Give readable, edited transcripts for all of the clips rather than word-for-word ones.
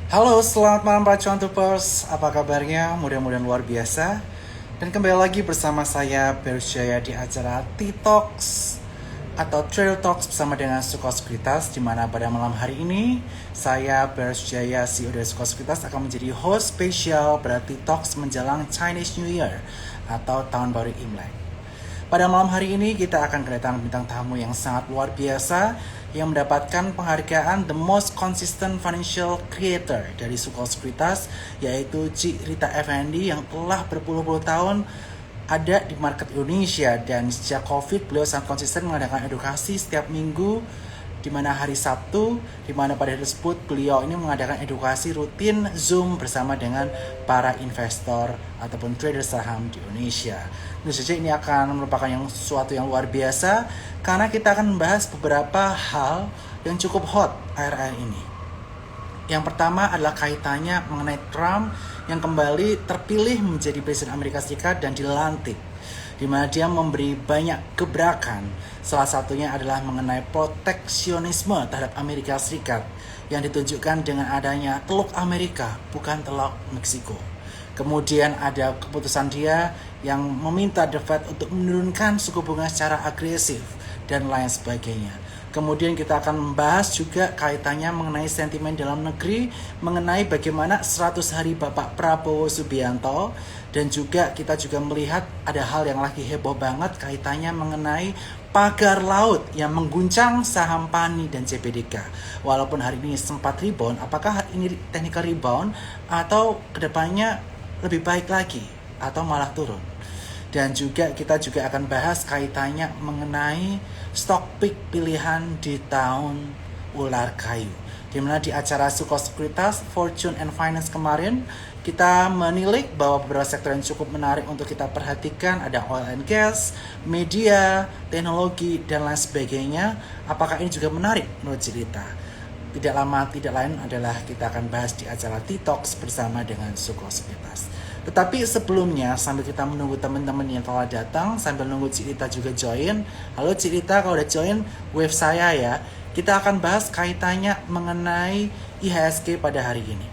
Halo, selamat malam Pak Cuantupers. Apa kabarnya? Mudah-mudahan luar biasa. Dan kembali lagi bersama saya Berjaya di acara T-Talks atau Trail Talks bersama dengan Suko Sekuritas, di mana pada malam hari ini saya Berjaya CEO dari Suko Sekuritas akan menjadi host spesial berarti Talks menjelang Chinese New Year atau Tahun Baru Imlek. Pada malam hari ini kita akan kedatangan bintang tamu yang sangat luar biasa yang mendapatkan penghargaan The Most Consistent Financial Creator dari Suko Sekuritas, yaitu Cik Rita Effendi yang telah berpuluh-puluh tahun ada di market Indonesia, dan sejak COVID beliau sangat konsisten mengadakan edukasi setiap minggu, di mana hari Sabtu, di mana pada hari tersebut beliau ini mengadakan edukasi rutin Zoom bersama dengan para investor ataupun trader saham di Indonesia. Tentu saja ini akan merupakan sesuatu yang luar biasa karena kita akan membahas beberapa hal yang cukup hot akhir-akhir ini. Yang pertama adalah kaitannya mengenai Trump yang kembali terpilih menjadi Presiden Amerika Serikat dan dilantik, di mana dia memberi banyak gebrakan. Salah satunya adalah mengenai proteksionisme terhadap Amerika Serikat yang ditunjukkan dengan adanya Teluk Amerika, bukan Teluk Meksiko. Kemudian ada keputusan dia yang meminta The Fed untuk menurunkan suku bunga secara agresif dan lain sebagainya. Kemudian kita akan membahas juga kaitannya mengenai sentimen dalam negeri, mengenai bagaimana 100 hari Bapak Prabowo Subianto, dan juga kita juga melihat ada hal yang lagi heboh banget kaitannya mengenai pagar laut yang mengguncang saham PANI dan CPDK. Walaupun hari ini sempat rebound, apakah hari ini technical rebound atau kedepannya lebih baik lagi atau malah turun? Dan juga kita juga akan bahas kaitannya mengenai stock pick pilihan di tahun ular kayu, dimana di acara Suko Sekuritas Fortune and Finance kemarin kita menilik bahwa beberapa sektor yang cukup menarik untuk kita perhatikan ada oil and gas, media, teknologi, dan lain sebagainya. Apakah ini juga menarik menurut cerita? Tidak lama tidak lain adalah kita akan bahas di acara T-Talks bersama dengan Suko Sekuritas. Tetapi sebelumnya, sambil kita menunggu teman-teman yang telah datang, sambil nunggu Cik Rita juga join. Halo Cik Rita, kalau udah join, wave saya ya. Kita akan bahas kaitannya mengenai IHSG pada hari ini.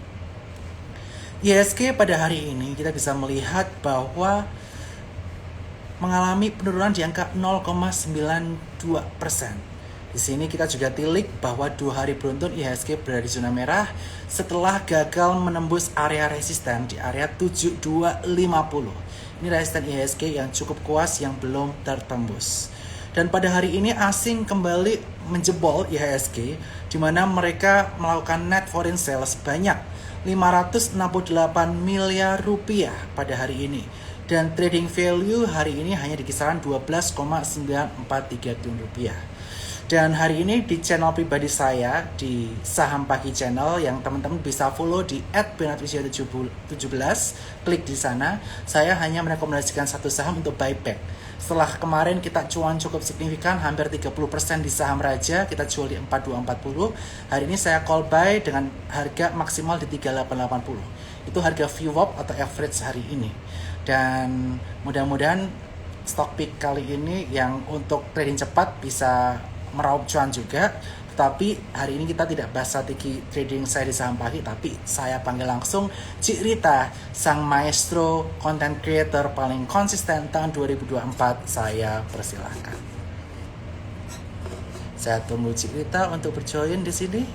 IHSG pada hari ini kita bisa melihat bahwa mengalami penurunan di angka 0,92%. Di sini kita juga tilik bahwa 2 hari beruntun IHSG berada di zona merah setelah gagal menembus area resisten di area 7250. Ini resisten IHSG yang cukup kuat yang belum tertembus. Dan pada hari ini asing kembali menjebol IHSG, di mana mereka melakukan net foreign sales sebanyak 568 miliar rupiah pada hari ini. Dan trading value hari ini hanya di kisaran 12,943 triliun rupiah. Dan hari ini di channel pribadi saya, di Saham Pagi Channel, yang teman-teman bisa follow di @benatwisya17, klik di sana. Saya hanya merekomendasikan satu saham untuk buyback. Setelah kemarin kita cuan cukup signifikan, hampir 30% di saham Raja, kita jual di 4240. Hari ini saya call buy dengan harga maksimal di 3880. Itu harga VWAP atau average hari ini. Dan mudah-mudahan stock pick kali ini yang untuk trading cepat bisa meraup cuan juga. Tetapi hari ini kita tidak bahas strategi trading saya di saham pagi, tapi saya panggil langsung Cik Rita, sang maestro content creator paling konsisten tahun 2024. Saya persilahkan. Saya tunggu Cik Rita untuk berjoin di sini.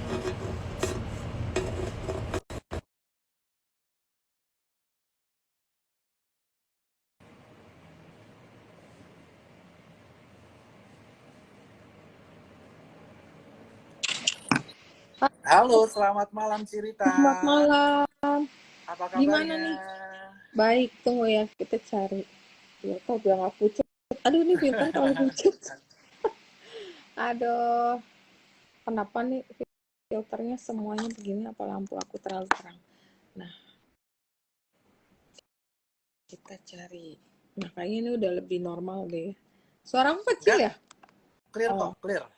Halo, selamat malam Cik Rita. Selamat malam. Apa Gimana kabarnya? nih? Baik, tunggu ya. Kita cari. Ya, kok biar nggak pucat. Aduh, ini filter terlalu pucat. Aduh, kenapa nih filternya semuanya begini? Apa lampu aku terlalu terang? Nah, kita cari. Nah, kayaknya ini udah lebih normal deh. Suaraku kecil Enggak, ya? clear Oh, kok, clear. oke.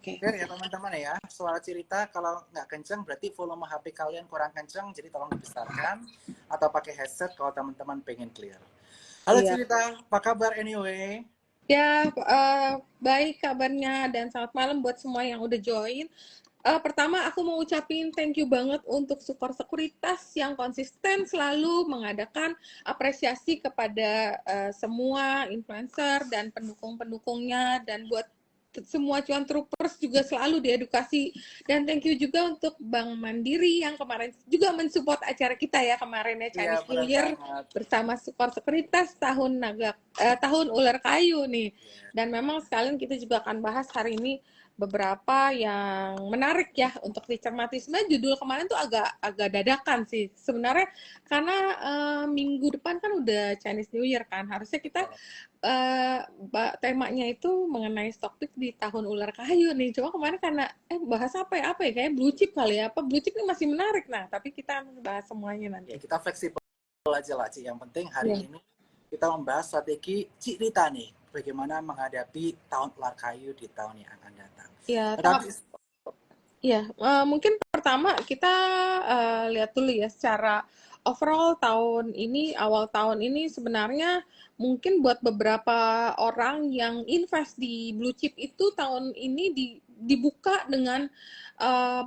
Clear ya teman-teman ya. Suara cerita kalau nggak kenceng berarti volume HP kalian kurang kenceng, jadi tolong dibesarkan atau pakai headset kalau teman-teman pengen clear. Halo Iya. cerita, apa kabar anyway? Ya, baik kabarnya dan selamat malam buat semua yang udah join. Pertama aku mau ucapin thank you banget untuk Sukor Sekuritas yang konsisten selalu mengadakan apresiasi kepada semua influencer dan pendukung-pendukungnya, dan buat semua cuan troopers juga selalu diedukasi. Dan thank you juga untuk Bank Mandiri yang kemarin juga mensupport acara kita ya kemarin ya, Iya, Chinese New benar Year banget. bersama Sukor Sekuritas tahun ular kayu nih. Iya. Dan memang sekalian kita juga akan bahas hari ini beberapa yang menarik ya untuk dicermati. Sebenarnya judul kemarin tuh agak dadakan sih sebenarnya, karena minggu depan kan udah Chinese New Year kan, harusnya kita temanya itu mengenai stock pick di tahun ular kayu nih. Cuma kemarin karena bahas apa ya kayak blue chip kali ya, apa blue chip ini masih menarik. Nah tapi kita bahas semuanya Ya, nanti kita fleksibel aja lah, Ci. Yang penting hari ya. ini kita membahas strategi Cik Rita nih, bagaimana menghadapi tahun ular kayu di tahun yang akan datang. Ya, Tetapi ya, mungkin pertama kita lihat dulu ya secara overall tahun ini, awal tahun ini sebenarnya mungkin buat beberapa orang yang invest di blue chip itu tahun ini dibuka dengan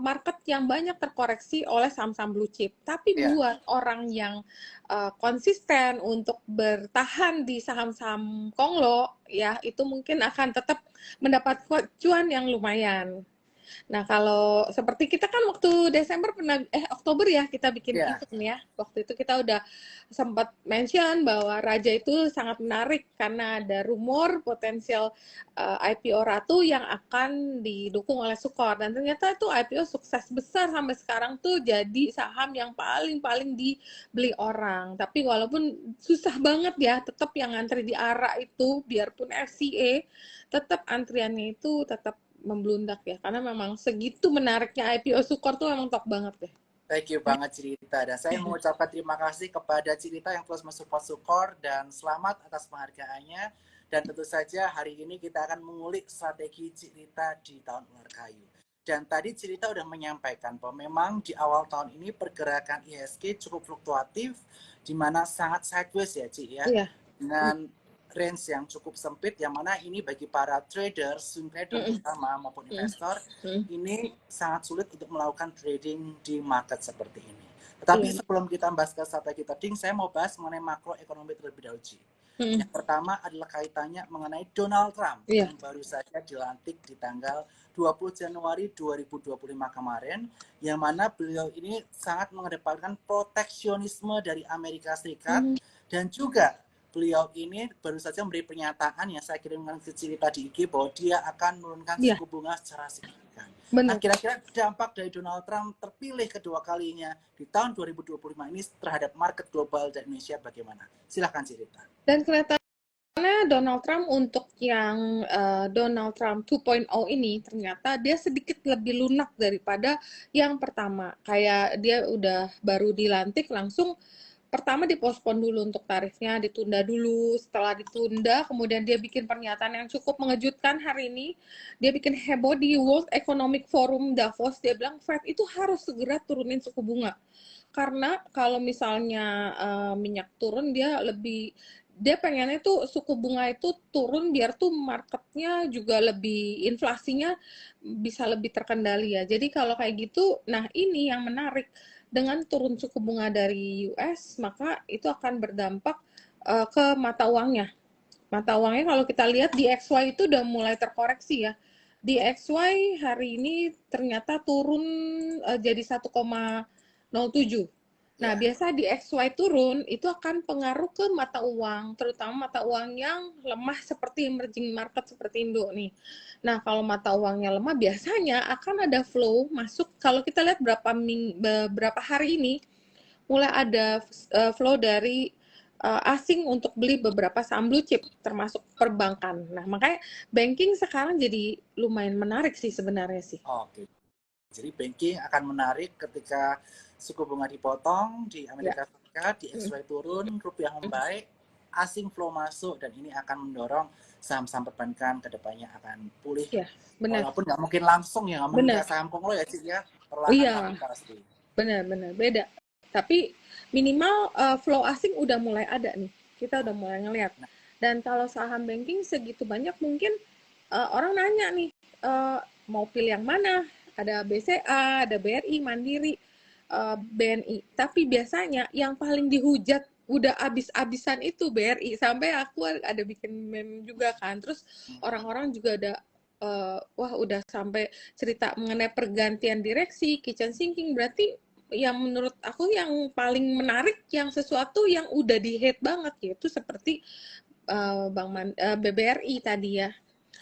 market yang banyak terkoreksi oleh saham-saham blue chip. Tapi ya, buat orang yang konsisten untuk bertahan di saham-saham konglo, ya itu mungkin akan tetap mendapat cuan yang lumayan. Nah, kalau seperti kita kan waktu Desember pernah, Oktober ya, kita bikin ya, event ya. Waktu itu kita udah sempat mention bahwa Raja itu sangat menarik karena ada rumor potensial IPO Ratu yang akan didukung oleh Sukor. Dan ternyata itu IPO sukses besar sampai sekarang tuh jadi saham yang paling-paling dibeli orang. Tapi walaupun susah banget ya, tetap yang ngantri di ARA itu, biarpun FCA, tetap antriannya itu tetap membludak ya, karena memang segitu menariknya IPO Sukor tuh memang top banget deh. thank you banget Cirita. Dan saya mengucapkan terima kasih kepada Cirita yang terus mensupport Sukor dan selamat atas penghargaannya. Dan tentu saja hari ini kita akan mengulik strategi Cirita di tahun ular kayu. Dan tadi Cirita udah menyampaikan bahwa memang di awal tahun ini pergerakan IHSG cukup fluktuatif, di mana sangat sideways ya, Ci ya. Iya. Dengan range yang cukup sempit, yang mana ini bagi para trader, swing trader terutama maupun investor, ini sangat sulit untuk melakukan trading di market seperti ini. Tetapi Iya. sebelum kita bahas ke strategi trading, saya mau bahas mengenai makroekonomi terlebih dahulu, Ci. Yang pertama adalah kaitannya mengenai Donald Trump Iya. yang baru saja dilantik di tanggal 20 Januari 2025 kemarin, yang mana beliau ini sangat mengedepankan proteksionisme dari Amerika Serikat, dan juga beliau ini baru saja memberi pernyataan yang saya kirimkan ke Cirita di IG bahwa dia akan menurunkan Iya. suku bunga secara signifikan. Benar. Nah, kira-kira dampak dari Donald Trump terpilih kedua kalinya di tahun 2025 ini terhadap market global dan Indonesia bagaimana? Silahkan Cirita. Dan kelihatannya Donald Trump untuk yang Donald Trump 2.0 ini ternyata dia sedikit lebih lunak daripada yang pertama. Kayak dia udah baru dilantik langsung pertama dipospon dulu untuk tarifnya, ditunda dulu. Setelah ditunda, kemudian dia bikin pernyataan yang cukup mengejutkan hari ini. Dia bikin heboh di World Economic Forum Davos. Dia bilang Fed itu harus segera turunin suku bunga. Karena kalau misalnya minyak turun, dia pengennya tuh suku bunga itu turun biar tuh marketnya juga lebih, inflasinya bisa lebih terkendali ya. Jadi kalau kayak gitu, nah ini yang menarik. Dengan turun suku bunga dari US, maka itu akan berdampak ke mata uangnya. Mata uangnya kalau kita lihat di XY itu udah mulai terkoreksi ya. Di XY hari ini ternyata turun jadi 1,07. Nah, biasa di XY turun itu akan pengaruh ke mata uang, terutama mata uang yang lemah seperti emerging market seperti Indo nih. Nah, kalau mata uangnya lemah biasanya akan ada flow masuk. Kalau kita lihat beberapa hari ini mulai ada flow dari asing untuk beli beberapa saham blue chip termasuk perbankan. Nah, makanya banking sekarang jadi lumayan menarik sih sebenarnya sih. Oke. Jadi banking akan menarik ketika suku bunga dipotong di Amerika Serikat, di XY turun, rupiah membaik, asing flow masuk, dan ini akan mendorong saham-saham perbankan ke depannya akan pulih. Ya, benar. Walaupun nggak mungkin langsung ya, nggak mungkin kayak saham konglo ya, Cik ya. Perlahan tapi pasti. Benar-benar beda. Tapi minimal flow asing udah mulai ada nih. Kita udah mulai ngelihat. Dan kalau saham banking segitu banyak, mungkin orang nanya nih, mau pilih yang mana? ada BCA, ada BRI, Mandiri, BNI. Tapi biasanya yang paling dihujat udah abis-abisan itu BRI, sampai aku ada bikin meme juga kan. Terus orang-orang juga ada wah udah sampai cerita mengenai pergantian direksi, kitchen sinking. Berarti yang menurut aku yang paling menarik yang sesuatu yang udah di hate banget yaitu seperti BBRI tadi ya.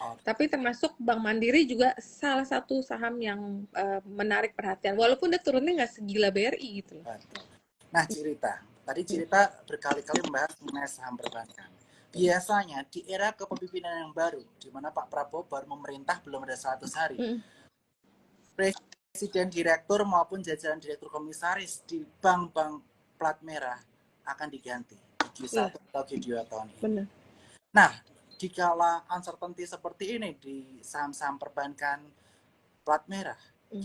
Oh, Tapi termasuk Bank Mandiri juga salah satu saham yang menarik perhatian. Walaupun dia turunnya nggak segila BRI gitu loh. betul. Nah, tadi cerita berkali-kali membahas mengenai saham perbankan. Biasanya di era kepemimpinan yang baru, di mana Pak Prabowo baru memerintah belum ada 100 hari, presiden direktur maupun jajaran direktur komisaris di bank-bank plat merah akan diganti di Q1 atau Q2 tahun ini. Benar. Nah, dikala uncertainty seperti ini di saham-saham perbankan plat merah,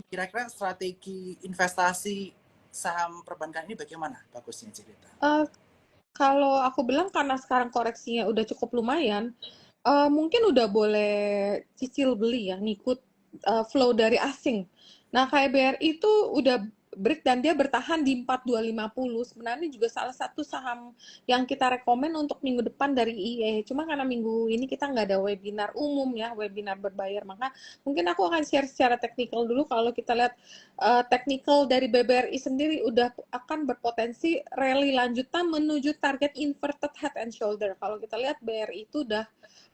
kira-kira strategi investasi saham perbankan ini bagaimana bagusnya cerita? Kalau aku bilang karena sekarang koreksinya udah cukup lumayan, mungkin udah boleh cicil beli ya, ngikut flow dari asing. Nah, kayak BRI itu udah break dan dia bertahan di 4250. Sebenarnya juga salah satu saham yang kita rekomen untuk minggu depan dari IE. Cuma karena minggu ini kita nggak ada webinar umum ya, webinar berbayar. Maka mungkin aku akan share secara teknikal dulu. Kalau kita lihat teknikal dari BBRI sendiri udah akan berpotensi rally lanjutan menuju target inverted head and shoulder. Kalau kita lihat BRI itu udah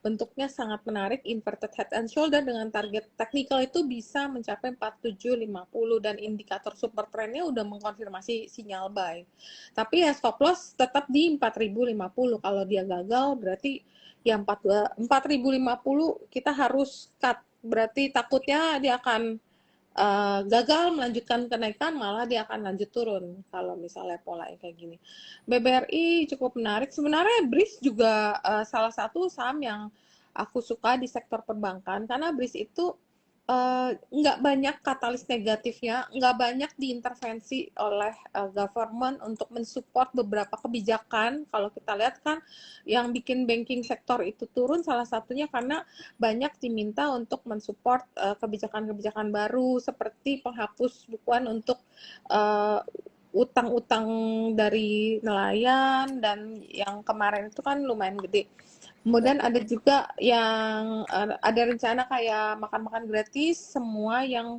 bentuknya sangat menarik, inverted head and shoulder dengan target teknikal itu bisa mencapai 4750 dan indikator super trendnya udah mengkonfirmasi sinyal buy. Tapi ya stop loss tetap di 4050. Kalau dia gagal berarti ya 4050 kita harus cut. Berarti takutnya dia akan gagal melanjutkan kenaikan, malah dia akan lanjut turun kalau misalnya polanya kayak gini. BBRI cukup menarik. Sebenarnya BRIS juga salah satu saham yang aku suka di sektor perbankan karena BRIS itu nggak banyak katalis negatifnya, nggak banyak diintervensi oleh government untuk mensupport beberapa kebijakan. Kalau kita lihat kan yang bikin banking sektor itu turun salah satunya karena banyak diminta untuk mensupport kebijakan-kebijakan baru seperti penghapus bukuan untuk utang-utang dari nelayan dan yang kemarin itu kan lumayan gede. Kemudian ada juga yang ada rencana kayak makan-makan gratis, semua yang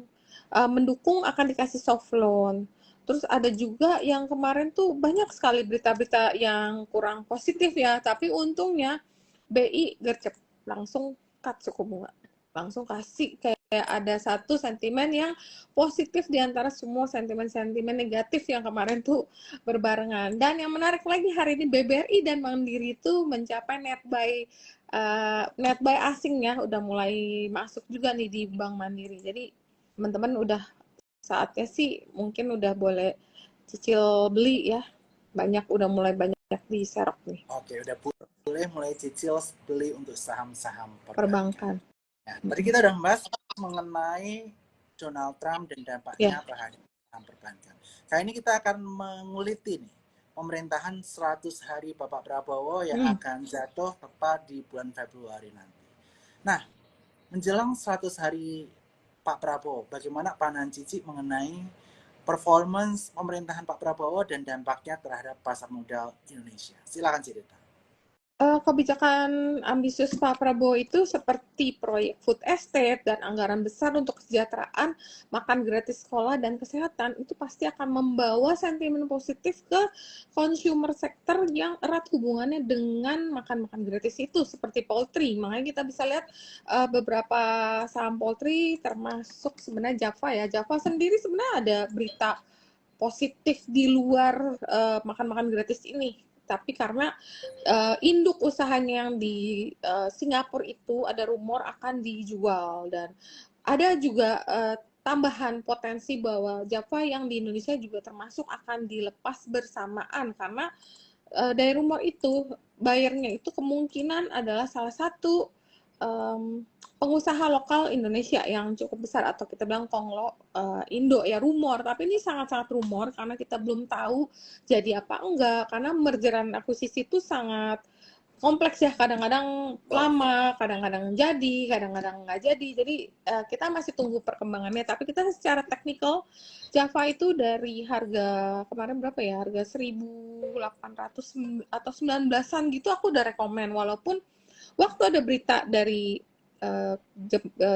mendukung akan dikasih soft loan. Terus ada juga yang kemarin tuh banyak sekali berita-berita yang kurang positif ya, tapi untungnya BI gercep, langsung cut suku bunga. Langsung kasih kayak ada satu sentimen yang positif di antara semua sentimen-sentimen negatif yang kemarin tuh berbarengan. Dan yang menarik lagi hari ini BBRI dan Mandiri itu mencapai net buy asing ya, udah mulai masuk juga nih di Bank Mandiri. Jadi teman-teman udah saatnya sih mungkin udah boleh cicil beli ya. Udah mulai banyak diserok nih. Oke, udah boleh mulai cicil beli untuk saham-saham Perbankan. Nah, tadi kita udah membahas mengenai Donald Trump dan dampaknya terhadap saham perbankan. Kali ini kita akan menguliti nih pemerintahan 100 hari Bapak Prabowo yang akan jatuh tepat di bulan Februari nanti. Nah, menjelang 100 hari Pak Prabowo, bagaimana pandangan Cici mengenai performance pemerintahan Pak Prabowo dan dampaknya terhadap pasar modal Indonesia? Silakan cerita. Kebijakan ambisius Pak Prabowo itu seperti proyek food estate dan anggaran besar untuk kesejahteraan, makan gratis sekolah, dan kesehatan itu pasti akan membawa sentimen positif ke consumer sector yang erat hubungannya dengan makan-makan gratis itu, seperti poultry. Makanya kita bisa lihat beberapa saham poultry termasuk sebenarnya Java ya. Java sendiri sebenarnya ada berita positif di luar makan-makan gratis ini. Tapi karena induk usahanya yang di Singapura itu ada rumor akan dijual dan ada juga tambahan potensi bahwa Java yang di Indonesia juga termasuk akan dilepas bersamaan karena dari rumor itu bayarnya itu kemungkinan adalah salah satu pengusaha lokal Indonesia yang cukup besar atau kita bilang konglo Indo ya, rumor, tapi ini sangat-sangat rumor karena kita belum tahu jadi apa enggak, karena merger dan akuisisi itu sangat kompleks ya, kadang-kadang lama, kadang-kadang jadi, kadang-kadang nggak jadi. Jadi kita masih tunggu perkembangannya. Tapi kita secara teknikal Java itu dari harga kemarin berapa ya? Harga 1.800 atau 19-an gitu aku udah rekomen. Walaupun waktu ada berita dari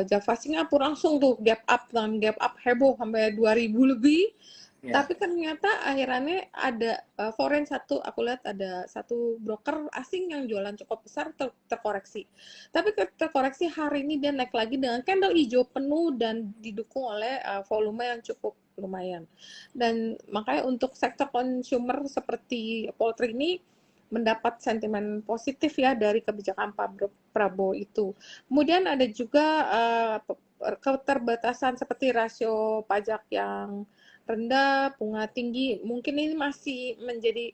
Java Singapura langsung tuh gap up heboh sampai 2.000 lebih. Ya. Tapi ternyata akhirannya ada foreign satu, aku lihat ada satu broker asing yang jualan cukup besar terkoreksi. Tapi terkoreksi hari ini dia naik lagi dengan candle hijau penuh dan didukung oleh volume yang cukup lumayan. Dan makanya untuk sektor consumer seperti poultry ini mendapat sentimen positif ya dari kebijakan Pak Prabowo itu. Kemudian ada juga keterbatasan seperti rasio pajak yang rendah, bunga tinggi. Mungkin ini masih menjadi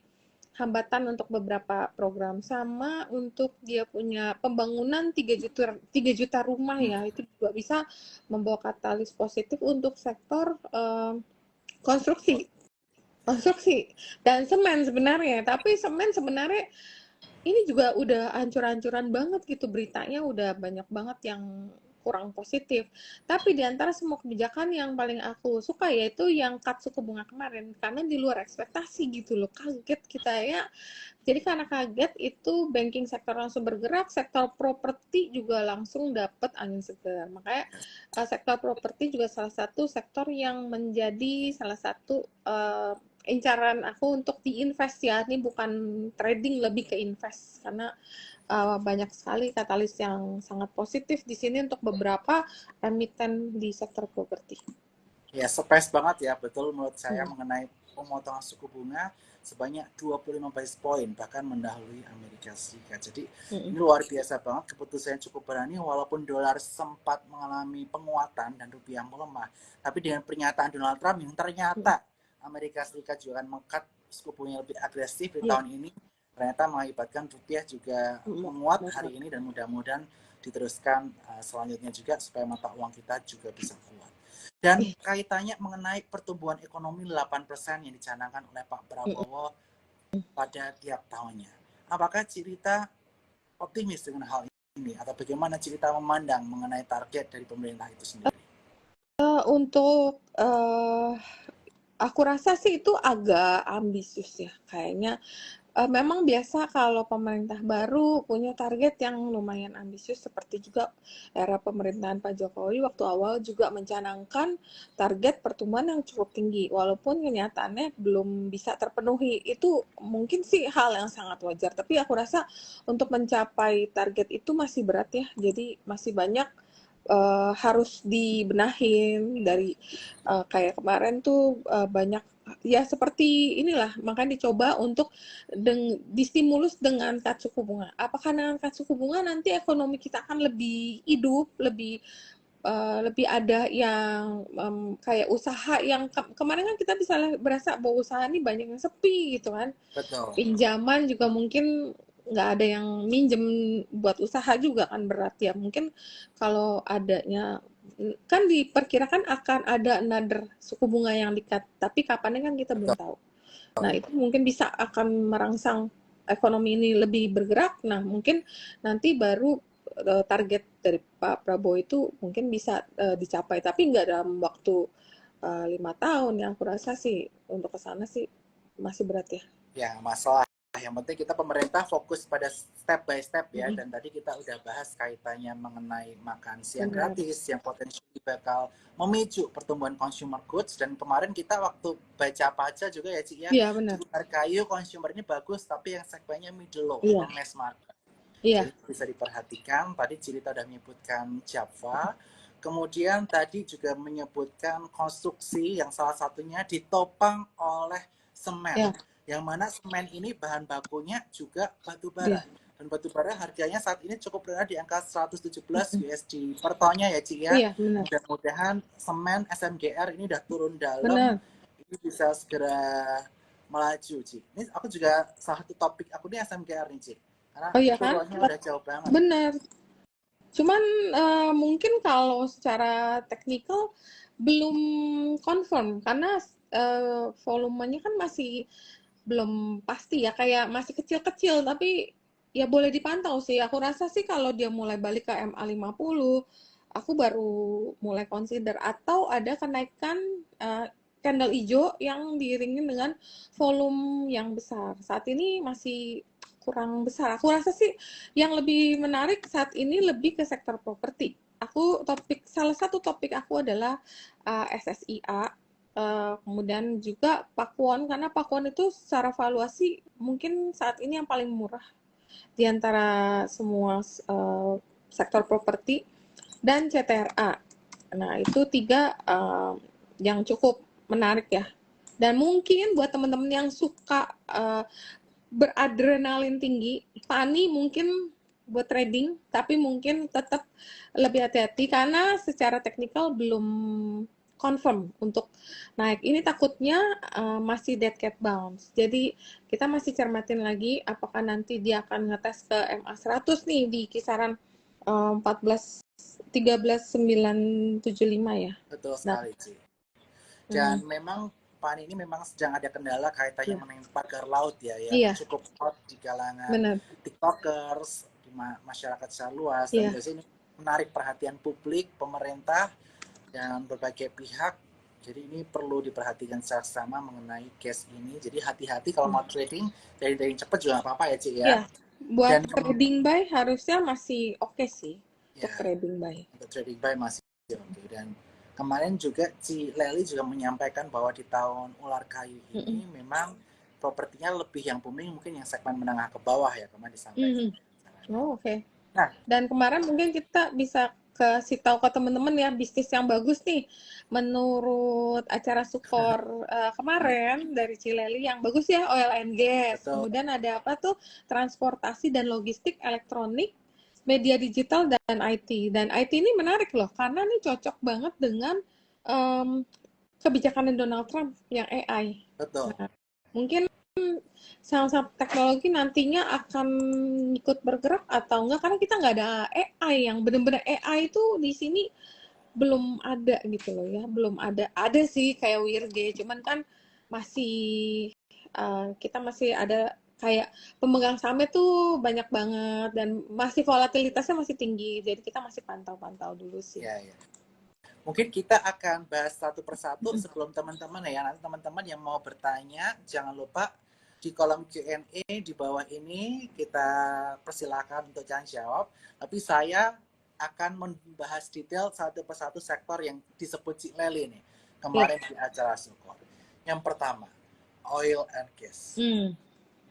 hambatan untuk beberapa program. Sama untuk dia punya pembangunan 3 juta rumah ya, itu juga bisa membawa katalis positif untuk sektor konstruksi konstruksi dan semen sebenarnya. Tapi semen sebenarnya ini juga udah hancur-hancuran banget gitu, beritanya udah banyak banget yang kurang positif. Tapi di antara semua kebijakan yang paling aku suka yaitu yang cut suku bunga kemarin, karena di luar ekspektasi gitu loh, kaget kita ya. Jadi karena kaget itu banking sektor langsung bergerak, sektor properti juga langsung dapat angin segar. Makanya sektor properti juga salah satu sektor yang menjadi salah satu incaran aku untuk diinvest ya. Ini bukan trading, lebih ke invest karena banyak sekali katalis yang sangat positif di sini untuk beberapa emiten di sektor properti. Ya, surprise banget ya, betul menurut saya Hmm. mengenai pemotongan suku bunga sebanyak 25 basis point, bahkan mendahului Amerika Serikat. Jadi Hmm. ini luar biasa banget, keputusan cukup berani walaupun dolar sempat mengalami penguatan dan rupiah melemah. Tapi dengan pernyataan Donald Trump yang Hmm. ternyata Amerika Serikat juga akan mengangkat suku bunga lebih agresif di Ya. tahun ini, ternyata mengakibatkan rupiah juga menguat Hmm. hari ini dan mudah-mudahan diteruskan selanjutnya juga supaya mata uang kita juga bisa kuat. Dan kaitannya mengenai pertumbuhan ekonomi 8% yang dicanangkan oleh Pak Prabowo pada tiap tahunnya. Apakah Cirita optimis dengan hal ini? Atau bagaimana Cirita memandang mengenai target dari pemerintah itu sendiri? Untuk aku rasa sih itu agak ambisius ya. Kayaknya memang biasa kalau pemerintah baru punya target yang lumayan ambisius, seperti juga era pemerintahan Pak Jokowi waktu awal juga mencanangkan target pertumbuhan yang cukup tinggi, walaupun kenyataannya belum bisa terpenuhi. Itu mungkin sih hal yang sangat wajar, tapi aku rasa untuk mencapai target itu masih berat ya. Jadi masih banyak harus dibenahin dari kayak kemarin tuh banyak ya seperti inilah, makanya dicoba untuk distimulus dengan cut suku bunga. Apakah dengan cut suku bunga nanti ekonomi kita akan lebih hidup, lebih ada yang kayak usaha yang kemarin kan kita bisa berasa bahwa usaha ini banyak yang sepi gitu kan. Betul. Pinjaman juga mungkin nggak ada yang minjem buat usaha juga kan, berat ya. Mungkin kalau adanya kan diperkirakan akan ada another suku bunga yang di-cut, tapi kapannya kan kita belum Betul. tahu. Nah, itu mungkin bisa akan merangsang ekonomi ini lebih bergerak. Nah, mungkin nanti baru target dari Pak Prabowo itu mungkin bisa dicapai, tapi nggak dalam waktu 5 tahun. Yang aku rasa sih untuk ke sana sih masih berat ya. Ya, masalah yang penting kita pemerintah fokus pada step by step ya. Mm-mm. Dan tadi kita udah bahas kaitannya mengenai makan siang Benar. gratis yang potensi bakal memicu pertumbuhan consumer goods. Dan kemarin kita waktu baca paca juga ya Cik ya, Iya, di benar. luar kayu consumernya bagus tapi yang segmennya middle low Iya, atau mass market. iya, Jadi bisa diperhatikan, tadi Cirita udah menyebutkan Java, kemudian tadi juga menyebutkan konstruksi yang salah satunya ditopang oleh semen. iya, Yang mana semen ini bahan bakunya juga batu bara. iya. Dan batu bara harganya saat ini cukup rendah di angka 117 Mm-mm. USD per tonnya ya Ci ya. Iya, benar. Mudah-mudahan semen SMGR ini udah turun dalam, Benar. ini bisa segera melaju Ci. Ini aku juga salah satu topik aku ini SMGR nih Ci. Karena Oh iya kan? turunnya udah jauh banget. Benar. Cuman mungkin kalau secara teknikal belum confirm karena volumenya kan masih belum pasti ya, kayak masih kecil-kecil, tapi ya boleh dipantau sih. Aku rasa sih kalau dia mulai balik ke MA50, aku baru mulai consider. Atau ada kenaikan candle hijau yang diiringi dengan volume yang besar. Saat ini masih kurang besar. Aku rasa sih yang lebih menarik saat ini lebih ke sektor properti. Salah satu topik aku adalah SSIA, kemudian juga Pakuwon, karena Pakuwon itu secara valuasi mungkin saat ini yang paling murah di antara semua sektor properti, dan CTRA. Nah, itu tiga yang cukup menarik ya. Dan mungkin buat teman-teman yang suka beradrenalin tinggi, Fani mungkin buat trading, tapi mungkin tetap lebih hati-hati karena secara teknikal belum confirm untuk naik. Ini takutnya masih dead cat bounce. Jadi kita masih cermatin lagi apakah nanti dia akan ngetes ke MA100 nih di kisaran 14 13.975 ya. Betul Nah, sekali, Ci. Dan memang Pan ini memang sedang ada kendala kaitannya mengenai pagar laut ya, yang iya, cukup hot di kalangan benar. TikTokers, di masyarakat secara luas, dan Iya. biasanya ini menarik perhatian publik, pemerintah, dan berbagai pihak. Jadi ini perlu diperhatikan secara sama mengenai case ini. Jadi hati-hati kalau mau trading, trading cepat juga nggak apa-apa ya, Ci ya. Iya, buat Dan trading buy harusnya masih oke sih untuk ya, trading buy. untuk trading buy masih oke. Dan kemarin juga si Leli juga menyampaikan bahwa di tahun ular kayu ini memang propertinya lebih yang booming mungkin yang segmen menengah ke bawah ya, kemarin disampaikan. Oh, oke. Nah, Dan kemarin mungkin kita bisa kasih tahu ke teman-teman ya bisnis yang bagus nih menurut acara Sukor kemarin dari Cileli yang bagus ya, oil and gas. betul. Kemudian ada apa tuh, transportasi dan logistik, elektronik, media digital, dan IT. Dan IT ini menarik loh karena ini cocok banget dengan kebijakan Donald Trump yang AI. Betul. Nah, mungkin saham-saham teknologi nantinya akan ikut bergerak atau enggak, karena kita nggak ada AI yang benar-benar AI itu di sini belum ada gitu loh ya, belum ada sih kayak Wirge, cuman kan masih kita masih ada kayak pemegang sahamnya tuh banyak banget dan masih volatilitasnya masih tinggi, jadi kita masih pantau-pantau dulu sih. Ya, ya. Mungkin kita akan bahas satu persatu sebelum teman-teman ya. Nanti teman-teman yang mau bertanya, jangan lupa di kolom Q&A di bawah ini kita persilakan untuk jangan jawab. Tapi saya akan membahas detail satu persatu sektor yang disebut si Leli nih kemarin di acara Sukor. Yang pertama, oil and gas.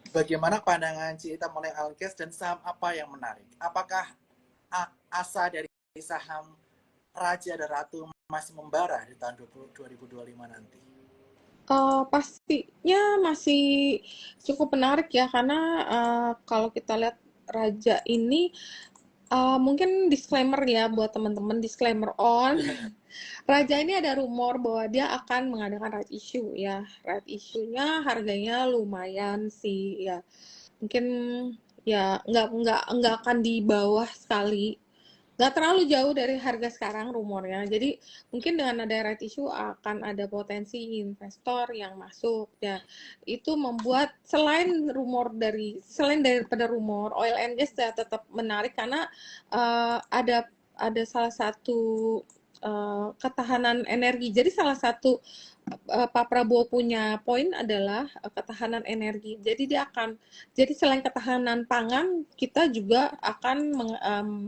Bagaimana pandangan Cita mengenai oil and gas dan saham apa yang menarik? Apakah asa dari saham Raja dan Ratu masih membara di tahun 2025 nanti? Pastinya masih cukup menarik ya karena kalau kita lihat Raja ini mungkin disclaimer ya buat teman-teman, disclaimer on Raja ini ada rumor bahwa dia akan mengadakan right issue ya. Right issue-nya harganya lumayan sih ya. Mungkin ya nggak akan di bawah sekali. Nggak terlalu jauh dari harga sekarang rumornya. Jadi mungkin dengan ada right issue akan ada potensi investor yang masuk ya. Itu membuat selain daripada rumor, oil and gas ya tetap menarik karena ada salah satu ketahanan energi. Jadi salah satu Pak Prabowo punya poin adalah ketahanan energi. Jadi selain ketahanan pangan, kita juga akan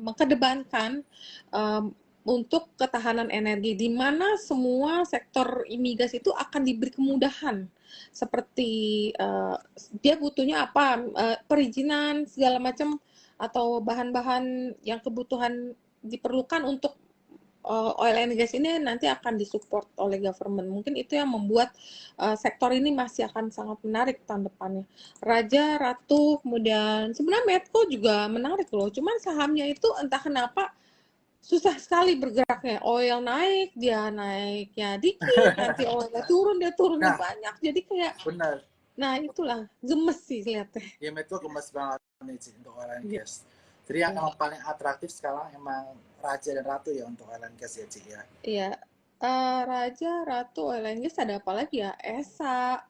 mengedepankan untuk ketahanan energi, di mana semua sektor migas itu akan diberi kemudahan. Seperti dia butuhnya apa, perizinan segala macam atau bahan-bahan yang kebutuhan diperlukan untuk oil and gas ini nanti akan disupport oleh government. Mungkin itu yang membuat sektor ini masih akan sangat menarik tahun depannya. Raja, Ratu, kemudian sebenarnya Medco juga menarik loh. Cuman sahamnya itu entah kenapa susah sekali bergeraknya. Oil naik, dia naiknya dikit, nanti oilnya turun, dia turunnya banyak. Jadi kayak benar. Nah, itulah gemes sih lihatnya. Ya, Medco gemes banget nih untuk oil and gas. Jadi yang paling atraktif sekarang emang Raja dan Ratu ya untuk oil and gas ya, Ci ya. Iya. Raja, Ratu, oil and gas ada apa lagi ya? ESA,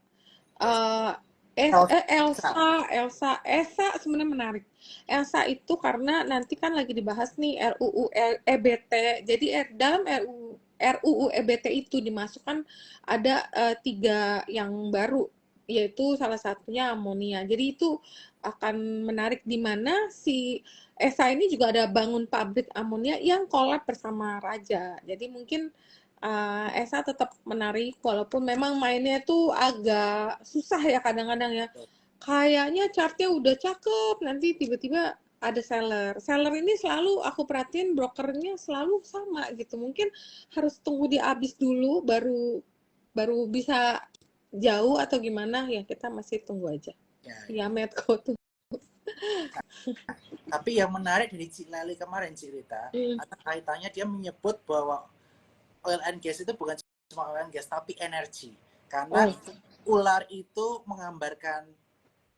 Elsa. Esa sebenarnya menarik. Elsa itu karena nanti kan lagi dibahas nih RUU EBT. Jadi dalam RUU EBT itu dimasukkan ada 3 yang baru, yaitu salah satunya amonia. Jadi itu akan menarik di mana si Esa ini juga ada bangun pabrik amonia yang collab bersama Raja. Jadi mungkin Esa tetap menarik walaupun memang mainnya tuh agak susah ya kadang-kadang ya. Kayaknya chartnya udah cakep, nanti tiba-tiba ada seller. Seller ini selalu aku perhatiin brokernya selalu sama gitu. Mungkin harus tunggu dia habis dulu baru baru bisa jauh atau gimana ya kita masih tunggu aja. Ya. Ya Medco tuh. Tapi yang menarik dari Cik Lali kemarin cerita, ada kaitannya dia menyebut bahwa oil and gas itu bukan cuma oil and gas tapi energi. Karena ular itu menggambarkan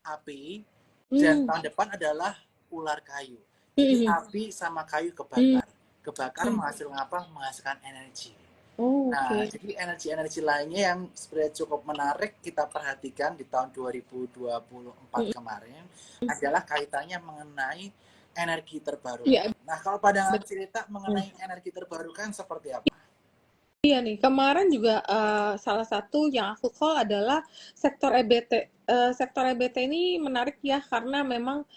api dan tahun depan adalah ular kayu. Jadi api sama kayu kebakar. Kebakar menghasilkan apa? Menghasilkan energi. Nah, jadi energi-energi lainnya yang sebenarnya cukup menarik kita perhatikan di tahun 2024 kemarin adalah kaitannya mengenai energi terbarukan. Nah, kalau pada cerita mengenai energi terbarukan seperti apa? Iya nih, kemarin juga salah satu yang aku call adalah sektor EBT. Sektor EBT ini menarik ya karena memang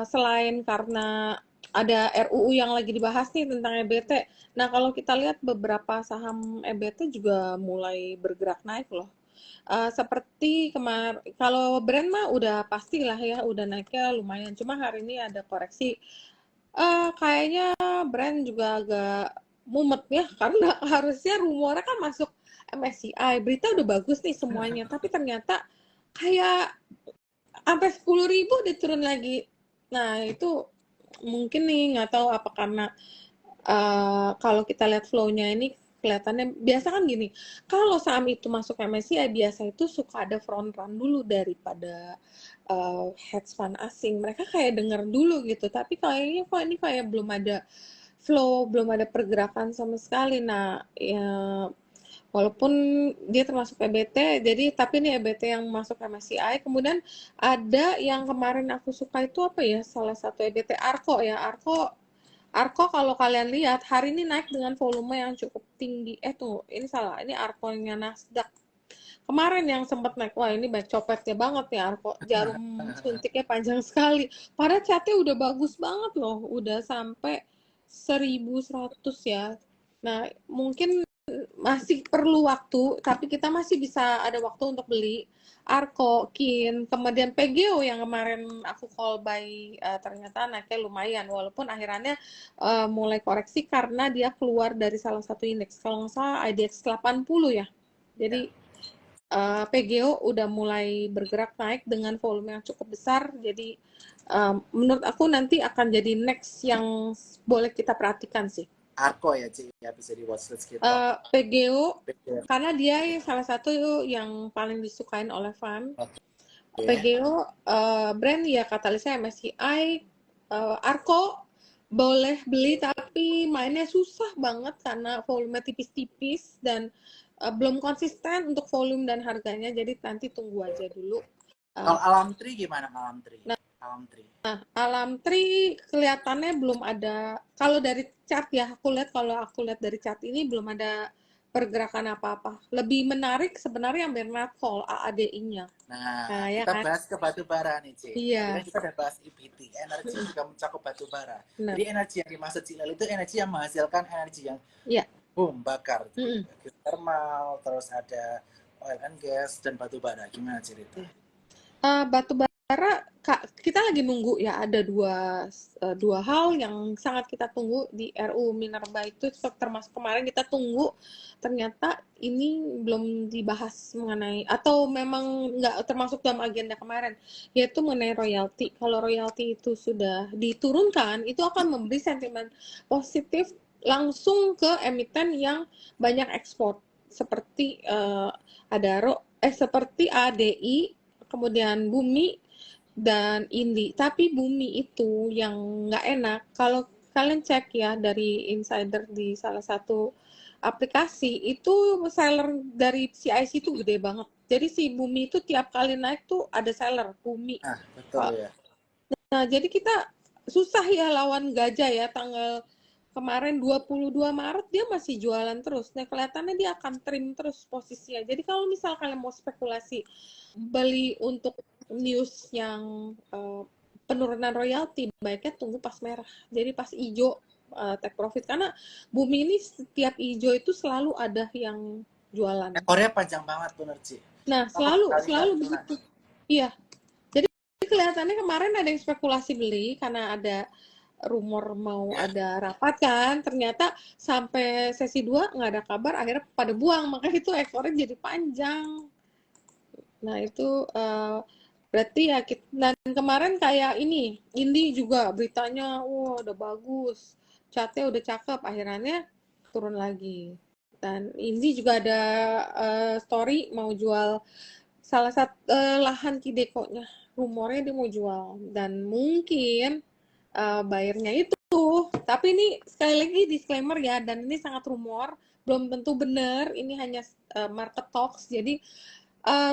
selain karena ada RUU yang lagi dibahas nih tentang EBT. Nah, kalau kita lihat beberapa saham EBT juga mulai bergerak naik loh. Seperti kalau brand mah udah pastilah ya, udah naiknya lumayan. Cuma hari ini ada koreksi. Kayaknya brand juga agak mumet ya, karena harusnya rumornya kan masuk MSCI. Berita udah bagus nih semuanya, tapi ternyata kayak sampai 10.000 diturun lagi. Nah, itu mungkin nih nggak tahu apa karena kalau kita lihat flow-nya ini kelihatannya biasa kan gini, kalau saham itu masuk MSCI biasa itu suka ada front run dulu daripada hedge fund asing. Mereka kayak denger dulu gitu, tapi kayaknya kok ini kayak belum ada flow, belum ada pergerakan sama sekali. Nah, ya walaupun dia termasuk EBT, jadi tapi ini EBT yang masuk MSCI. Kemudian ada yang kemarin aku suka itu apa ya? Salah satu EBT Arko ya. Arko kalau kalian lihat hari ini naik dengan volume yang cukup tinggi. Tuh, ini salah. Ini Arko-nya Nasdaq. Kemarin yang sempat naik, wah ini baik copetnya banget ya Arko. Jarum suntiknya panjang sekali. Padahal catnya udah bagus banget loh. Udah sampai 1.100 ya. Nah, mungkin masih perlu waktu, tapi kita masih bisa ada waktu untuk beli Arko, Kin, kemudian PGO yang kemarin aku call buy ternyata naiknya lumayan, walaupun akhirannya mulai koreksi karena dia keluar dari salah satu indeks, kalau nggak salah IDX 80 ya. Jadi PGO udah mulai bergerak naik dengan volume yang cukup besar, jadi menurut aku nanti akan jadi next yang boleh kita perhatikan sih. Arko ya, Cik, ya bisa di watchlist kita. PGO, karena dia salah satu yang paling disukain oleh fund. PGO, brand ya katalisnya MSCI, Arko boleh beli tapi mainnya susah banget karena volume tipis-tipis dan belum konsisten untuk volume dan harganya, jadi nanti tunggu aja dulu. Kalau Alamtri gimana Alamtri? Alamtri kelihatannya belum ada, kalau dari chart ya, kalau aku lihat dari chart ini belum ada pergerakan apa-apa. Lebih menarik sebenarnya yang Bernard call AADI-nya. Nah, ya kita kan? bahas ke batu bara nih, Cik. Iya. Tadi kita udah bahas EBT, energi juga mencakup batu bara. Nah. Jadi energi yang dimaksud Cik Lali itu energi yang menghasilkan energi yang boom, bakar. Geothermal, terus ada oil and gas, dan batu bara. Gimana cerita? Batu bara, kita lagi nunggu ya, ada dua hal yang sangat kita tunggu di RUU Minerba itu, termasuk kemarin kita tunggu, ternyata ini belum dibahas mengenai, atau memang nggak termasuk dalam agenda kemarin, yaitu mengenai royalti. Kalau royalti itu sudah diturunkan, itu akan memberi sentimen positif langsung ke emiten yang banyak ekspor, seperti seperti ADI, kemudian Bumi dan Indi. Tapi Bumi itu yang nggak enak, kalau kalian cek ya dari insider di salah satu aplikasi, itu seller dari CIC itu gede banget. Jadi si Bumi itu tiap kali naik tuh ada seller Bumi. Nah, betul ya. Nah, jadi kita susah ya lawan gajah ya. Tanggal kemarin 22 Maret dia masih jualan terus. Nah, kelihatannya dia akan trim terus posisinya. Jadi kalau misal kalian mau spekulasi beli untuk news yang penurunan royalti, baiknya tunggu pas merah. Jadi pas hijau take profit, karena Bumi ini setiap hijau itu selalu ada yang jualan. Ekornya panjang banget bener Ci. Nah, Aku pernah lihat selalu tuh, nah. begitu. Iya. Jadi kelihatannya kemarin ada yang spekulasi beli karena ada rumor mau ada rapat kan, ternyata sampai sesi 2 nggak ada kabar, akhirnya pada buang, makanya itu ekornya jadi panjang. Nah itu berarti ya dan kemarin kayak ini Indi juga beritanya, wah udah bagus, catnya udah cakep, akhirnya turun lagi. Dan Indi juga ada story mau jual salah satu lahan Kidekonya, rumornya dia mau jual dan mungkin bayarnya itu. Tapi ini sekali lagi disclaimer ya, dan ini sangat rumor, belum tentu benar, ini hanya market talks. Jadi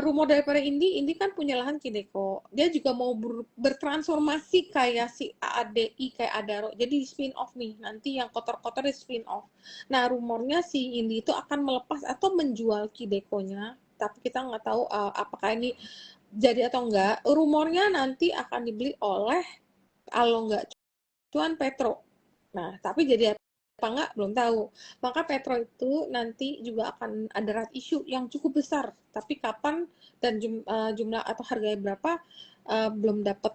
rumor daripada Indi kan punya lahan Kideko. Dia juga mau bertransformasi kayak si AADI, kayak Adaro. Jadi di spin off nih, nanti yang kotor-kotor di spin off. Nah, rumornya si Indi itu akan melepas atau menjual Kidekonya, tapi kita nggak tahu apakah ini jadi atau enggak. Rumornya nanti akan dibeli oleh, kalau nggak Cuan Petro. Nah, tapi jadi apa enggak belum tahu. Maka Petro itu nanti juga akan ada right issue yang cukup besar. Tapi kapan dan jumlah atau harganya berapa belum dapat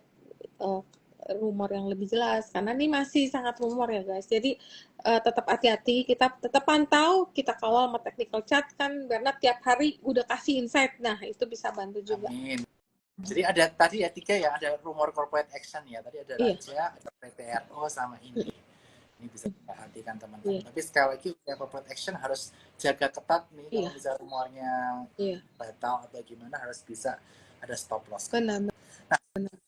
rumor yang lebih jelas. Karena ini masih sangat rumor ya guys. Jadi tetap hati-hati. Kita tetap pantau, kita kawal sama technical chart kan. Karena tiap hari udah kasih insight. Nah, itu bisa bantu juga. Amin. Jadi ada tadi ya 3 ya, ada rumor corporate action ya. Tadi ada Raja, ada PTRO sama ini. Ini bisa perhatikan teman-teman. Tapi sekali lagi ya, corporate action harus jaga ketat nih. Kalau bisa rumornya batal atau gimana, harus bisa ada stop loss. Benar. Nah,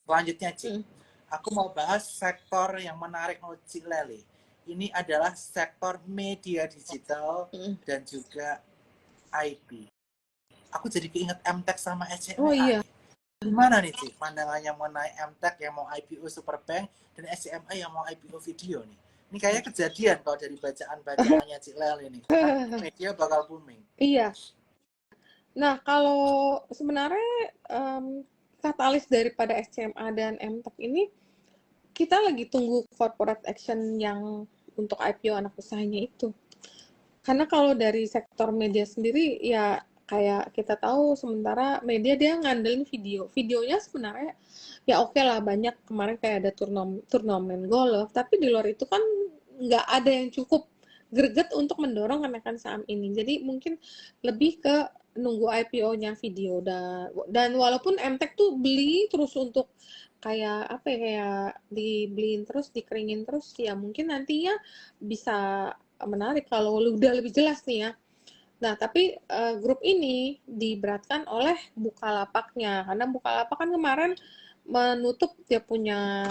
selanjutnya Ci, aku mau bahas sektor yang menarik menurut Ci Leli. Ini adalah sektor media digital dan juga IP. Aku jadi keinget MTech sama SCMA. Oh iya. Gimana nih Ci pandangannya mengenai MTech yang mau IPO Superbank dan SCMA yang mau IPO video nih? Ini kayaknya kejadian kalau dari bacaan-bacaannya Ci Lel ini. Media bakal booming. Iya. Nah, kalau sebenarnya katalis daripada SCMA dan MTech ini, kita lagi tunggu corporate action yang untuk IPO anak usahanya itu. Karena kalau dari sektor media sendiri, ya kayak kita tahu sementara media dia ngandelin videonya sebenarnya ya oke lah, banyak kemarin kayak ada turnamen golf, tapi di luar itu kan nggak ada yang cukup greget untuk mendorong kenaikan saham ini. Jadi mungkin lebih ke nunggu IPO-nya video, dan walaupun MTech tuh beli terus untuk kayak apa ya, kayak dibeliin terus, dikeringin terus, ya mungkin nantinya bisa menarik kalau udah lebih jelas nih ya. Nah, tapi grup ini diberatkan oleh Bukalapaknya, karena Bukalapak kan kemarin menutup dia punya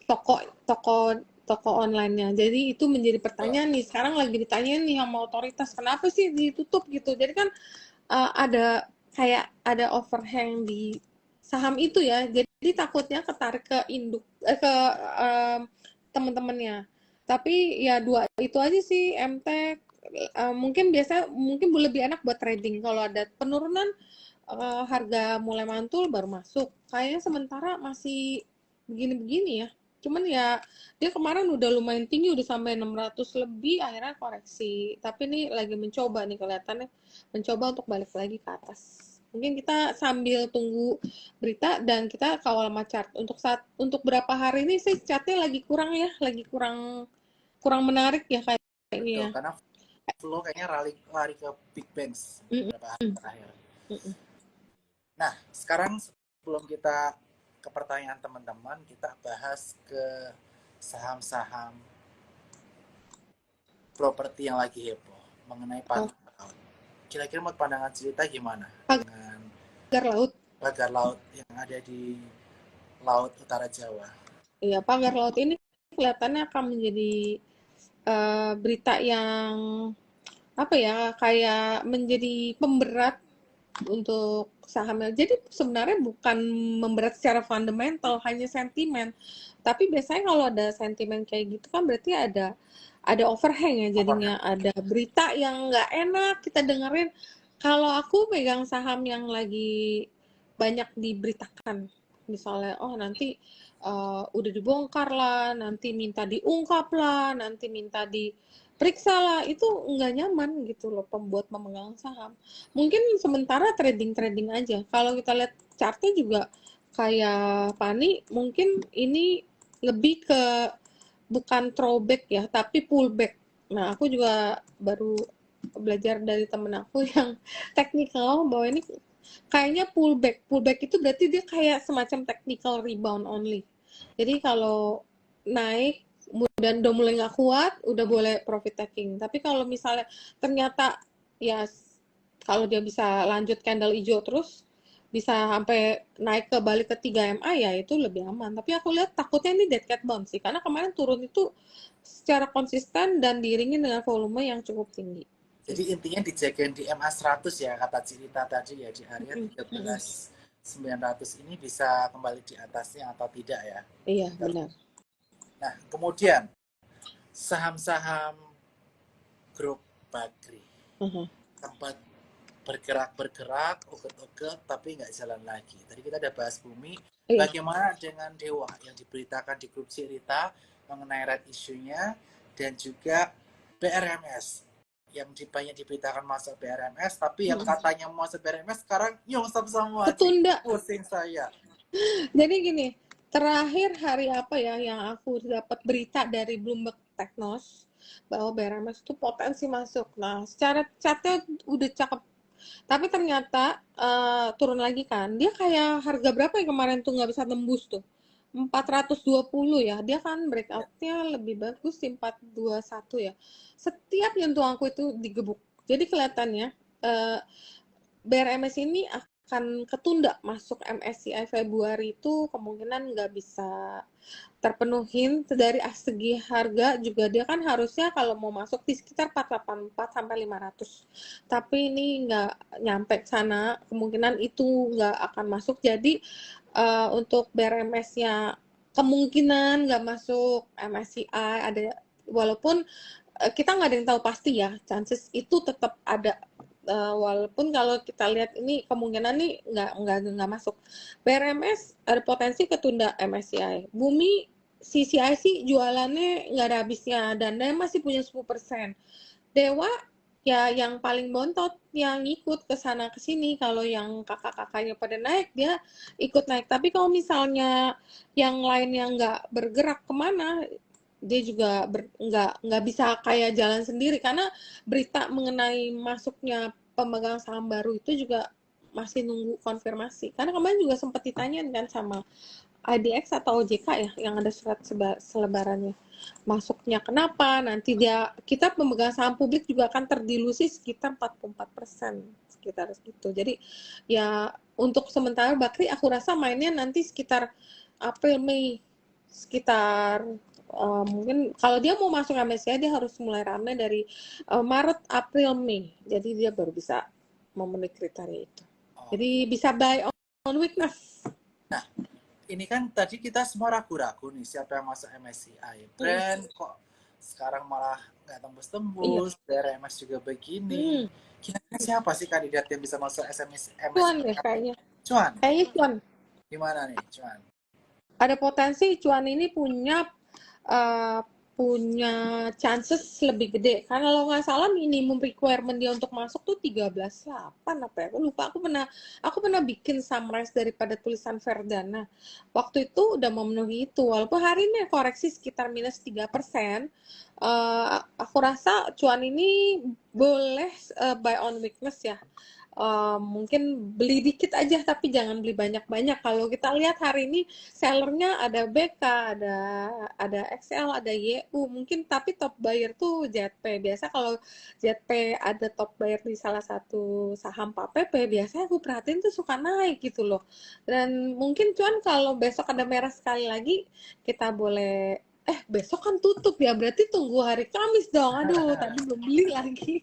toko online-nya. Jadi itu menjadi pertanyaan nih, sekarang lagi ditanyain nih sama otoritas, kenapa sih ditutup gitu. Jadi kan ada kayak ada overhang di saham itu ya, jadi takutnya ketarik ke induk ke teman-temannya. Tapi ya dua itu aja sih, MTech mungkin lebih enak buat trading. Kalau ada penurunan harga mulai mantul baru masuk. Kayaknya sementara masih begini-begini ya. Cuman ya dia kemarin udah lumayan tinggi, udah sampai 600 lebih, akhirnya koreksi. Tapi ini lagi mencoba nih, kelihatannya mencoba untuk balik lagi ke atas. Mungkin kita sambil tunggu berita dan kita kawal sama chart. Untuk berapa hari ini sih chartnya lagi kurang ya, lagi kurang menarik ya kayaknya. Betul, karena flow kayaknya lari ke big banks beberapa hari terakhir. Nah, sekarang sebelum kita ke pertanyaan teman-teman, kita bahas ke saham-saham properti yang lagi heboh mengenai pagar laut. Kira-kira menurut pandangan cerita gimana dengan pagar laut yang ada di Laut Utara Jawa? Iya, pagar laut ini kelihatannya akan menjadi berita yang apa ya, kayak menjadi pemberat untuk sahamnya. Jadi sebenarnya bukan memberat secara fundamental, hanya sentimen. Tapi biasanya kalau ada sentimen kayak gitu kan berarti ada overhang ya, overhead. jadinya ada berita yang nggak enak kita dengerin. Kalau aku pegang saham yang lagi banyak diberitakan, misalnya oh nanti udah dibongkar lah, nanti minta diungkap lah, nanti minta diperiksa lah, itu nggak nyaman gitu loh pembuat memegang saham. Mungkin sementara trading-trading aja. Kalau kita lihat chartnya juga kayak Pani, mungkin ini lebih ke bukan throwback ya, tapi pullback. Nah, aku juga baru belajar dari temen aku yang technical bahwa ini kayaknya pullback. Pullback itu berarti dia kayak semacam technical rebound only. Jadi kalau naik dan udah mulai nggak kuat, udah boleh profit taking. Tapi kalau misalnya ternyata ya kalau dia bisa lanjut candle hijau terus, bisa sampai naik ke balik ke 3 MA ya itu lebih aman. Tapi aku lihat takutnya ini dead cat bounce sih, karena kemarin turun itu secara konsisten dan diiringi dengan volume yang cukup tinggi. Jadi intinya dijagain di MA 100 ya, kata Cirita tadi ya, di area 13.900 ini bisa kembali di atasnya atau tidak ya. Iya, benar. Nah, kemudian saham-saham grup Bakri tempat bergerak, uget-uget, tapi nggak jalan lagi. Tadi kita udah bahas Bumi. Iya. Bagaimana dengan Dewa yang diberitakan di grup Cirita mengenai red issue-nya, dan juga BRMS yang banyak diberitakan masuk BRMS, tapi yang katanya mau masuk BRMS sekarang nyungsep semua. Ketunda. Pusing saya. Jadi gini, terakhir hari apa ya yang aku dapat berita dari Bloomberg Technos bahwa BRMS itu potensi masuk. Nah, secara chartnya udah cakep. Tapi ternyata turun lagi kan. Dia kayak harga berapa yang kemarin tuh nggak bisa tembus tuh. 420 ya. Dia kan breakout-nya lebih bagus di 421 ya. Setiap nyentuh aku itu digebuk. Jadi kelihatannya BRMS ini akan ketunda masuk MSCI Februari itu kemungkinan nggak bisa terpenuhin. Dari segi harga juga dia kan harusnya kalau mau masuk di sekitar 484 sampai 500. Tapi ini nggak nyampe sana, kemungkinan itu nggak akan masuk. Jadi untuk BRMS-nya kemungkinan nggak masuk MSCI ada, walaupun kita nggak ada yang tahu pasti ya, chances itu tetap ada. Walaupun kalau kita lihat ini kemungkinan nih nggak masuk. BRMS ada potensi ketunda MSCI. Bumi CCIC jualannya nggak ada habisnya dan dia masih punya 10%. Dewa ya yang paling bontot yang ikut ke sana ke sini. Kalau yang kakak-kakaknya pada naik dia ikut naik. Tapi kalau misalnya yang lainnya nggak bergerak kemana, dia juga nggak bisa kayak jalan sendiri, karena berita mengenai masuknya pemegang saham baru itu juga masih nunggu konfirmasi. Karena kemarin juga sempat ditanyain kan sama IDX atau OJK ya, yang ada surat selebarannya. Masuknya kenapa? Nanti kita pemegang saham publik juga akan terdilusi sekitar 44%, sekitar gitu. Jadi ya untuk sementara Bakri aku rasa mainnya nanti sekitar April Mei, sekitar mungkin kalau dia mau masuk MSCI dia harus mulai rame dari Maret, April, Mei. Jadi dia baru bisa memenuhi kriteria itu. Jadi bisa buy on weakness. Nah, ini kan tadi kita semua ragu-ragu nih siapa yang masuk MSCI. Brand kok sekarang malah nggak tembus-tembus, BRMS juga begini. Kira-kira siapa sih kandidat yang bisa masuk MSCI? Cuan ya kayaknya. Cuan? Kayaknya Cuan. Gimana nih Cuan? Ada potensi Cuan ini punya chances lebih gede. Karena kalau nggak salah minimum requirement dia untuk masuk tuh 13.8 apa ya? Aku lupa. Aku pernah bikin summarize daripada tulisan Verdana. Waktu itu udah memenuhi itu. Walaupun hari ini koreksi sekitar minus 3%, aku rasa Cuan ini boleh buy on weakness ya. Mungkin beli dikit aja tapi jangan beli banyak-banyak. Kalau kita lihat hari ini sellernya ada BK, ada XL, ada YU mungkin, tapi top buyer tuh ZP. Biasa kalau ZP ada top buyer di salah satu saham Pak PP, biasanya aku perhatiin tuh suka naik gitu loh. Dan mungkin Cuan kalau besok ada merah sekali lagi, kita boleh besok kan tutup ya, berarti tunggu hari Kamis dong. Aduh, tadi belum beli lagi.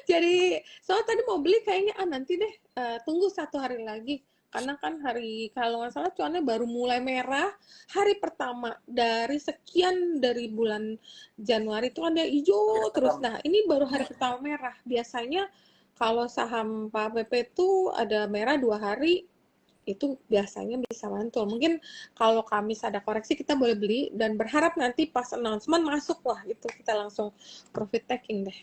Jadi soalnya tadi mau beli kayaknya nanti deh, tunggu 1 hari lagi karena kan hari kalau nggak salah cuannya baru mulai merah hari pertama dari sekian dari bulan Januari itu kan dia Ya, hijau terus. serem. Nah ini baru hari pertama merah. Biasanya kalau saham Pak PP itu ada merah 2 hari itu biasanya bisa mantul. Mungkin kalau Kamis ada koreksi kita boleh beli dan berharap nanti pas announcement masuk lah itu kita langsung profit taking deh.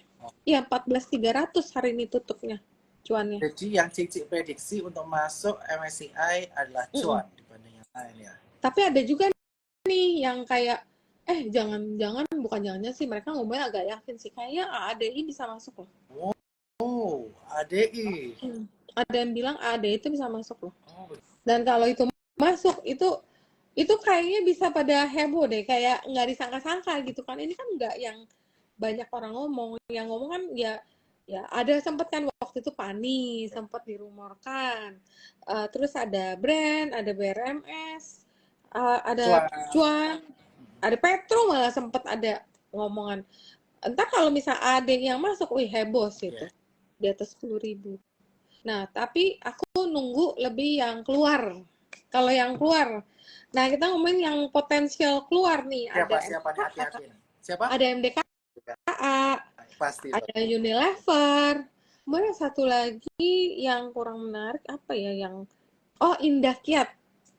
Iya 14.300 hari ini tutupnya cuannya. Jadi yang Cici prediksi untuk masuk MSCI adalah Mm-mm. cuan dibanding yang lain ya. Tapi ada juga nih yang kayak jangan-jangan bukan jangannya sih mereka ngomongnya agak yakin sih kayaknya ADI bisa masuk loh. Oh, ADI. Ada yang bilang ADI itu bisa masuk loh. Oh, Dan kalau itu masuk itu kayaknya bisa pada heboh deh kayak nggak disangka-sangka gitu kan ini kan nggak yang banyak orang ngomong yang ngomong kan ya ya ada sempat kan waktu itu Pani sempat dirumorkan. Terus ada brand ada BRMS ada cuan. cuan ada Petro malah sempat ada ngomongan entar kalau misal ada yang masuk wih heboh sih itu Yeah. di atas 10.000. Nah, tapi aku nunggu lebih yang keluar. Kalau yang keluar, nah kita ngomongin yang potensial keluar nih. Siapa nih hati-hati nih? Siapa? Ada MDKA, Pasti ada Unilever. Kemudian satu lagi yang kurang menarik apa ya? Yang Indah Kiat.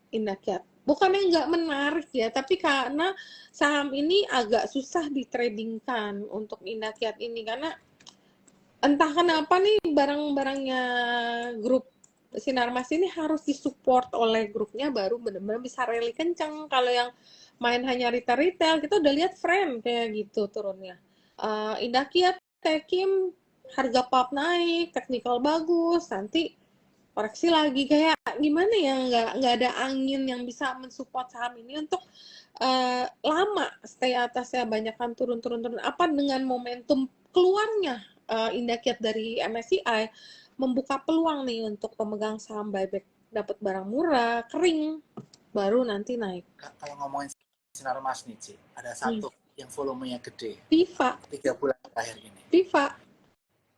Indah Kiat. Bukannya nggak menarik ya, tapi karena saham ini agak susah ditradingkan untuk Indah Kiat ini karena entah kenapa nih barang-barangnya grup Sinarmas ini harus disupport oleh grupnya baru benar-benar bisa rally kencang. Kalau yang main hanya retail-retail, kita udah lihat frame kayak gitu turunnya. Indah Kiat, Tekim, harga pulp naik, technical bagus, nanti koreksi lagi kayak gimana ya nggak ada angin yang bisa mensupport saham ini untuk lama stay atasnya banyakkan turun apa dengan momentum keluarnya Indah Kiat dari MSCI membuka peluang nih untuk pemegang saham buyback dapat barang murah kering baru nanti naik. Kalau ngomongin sinar emas nih, Ci, ada satu yang volumenya gede. Viva 3 bulan terakhir ini. Viva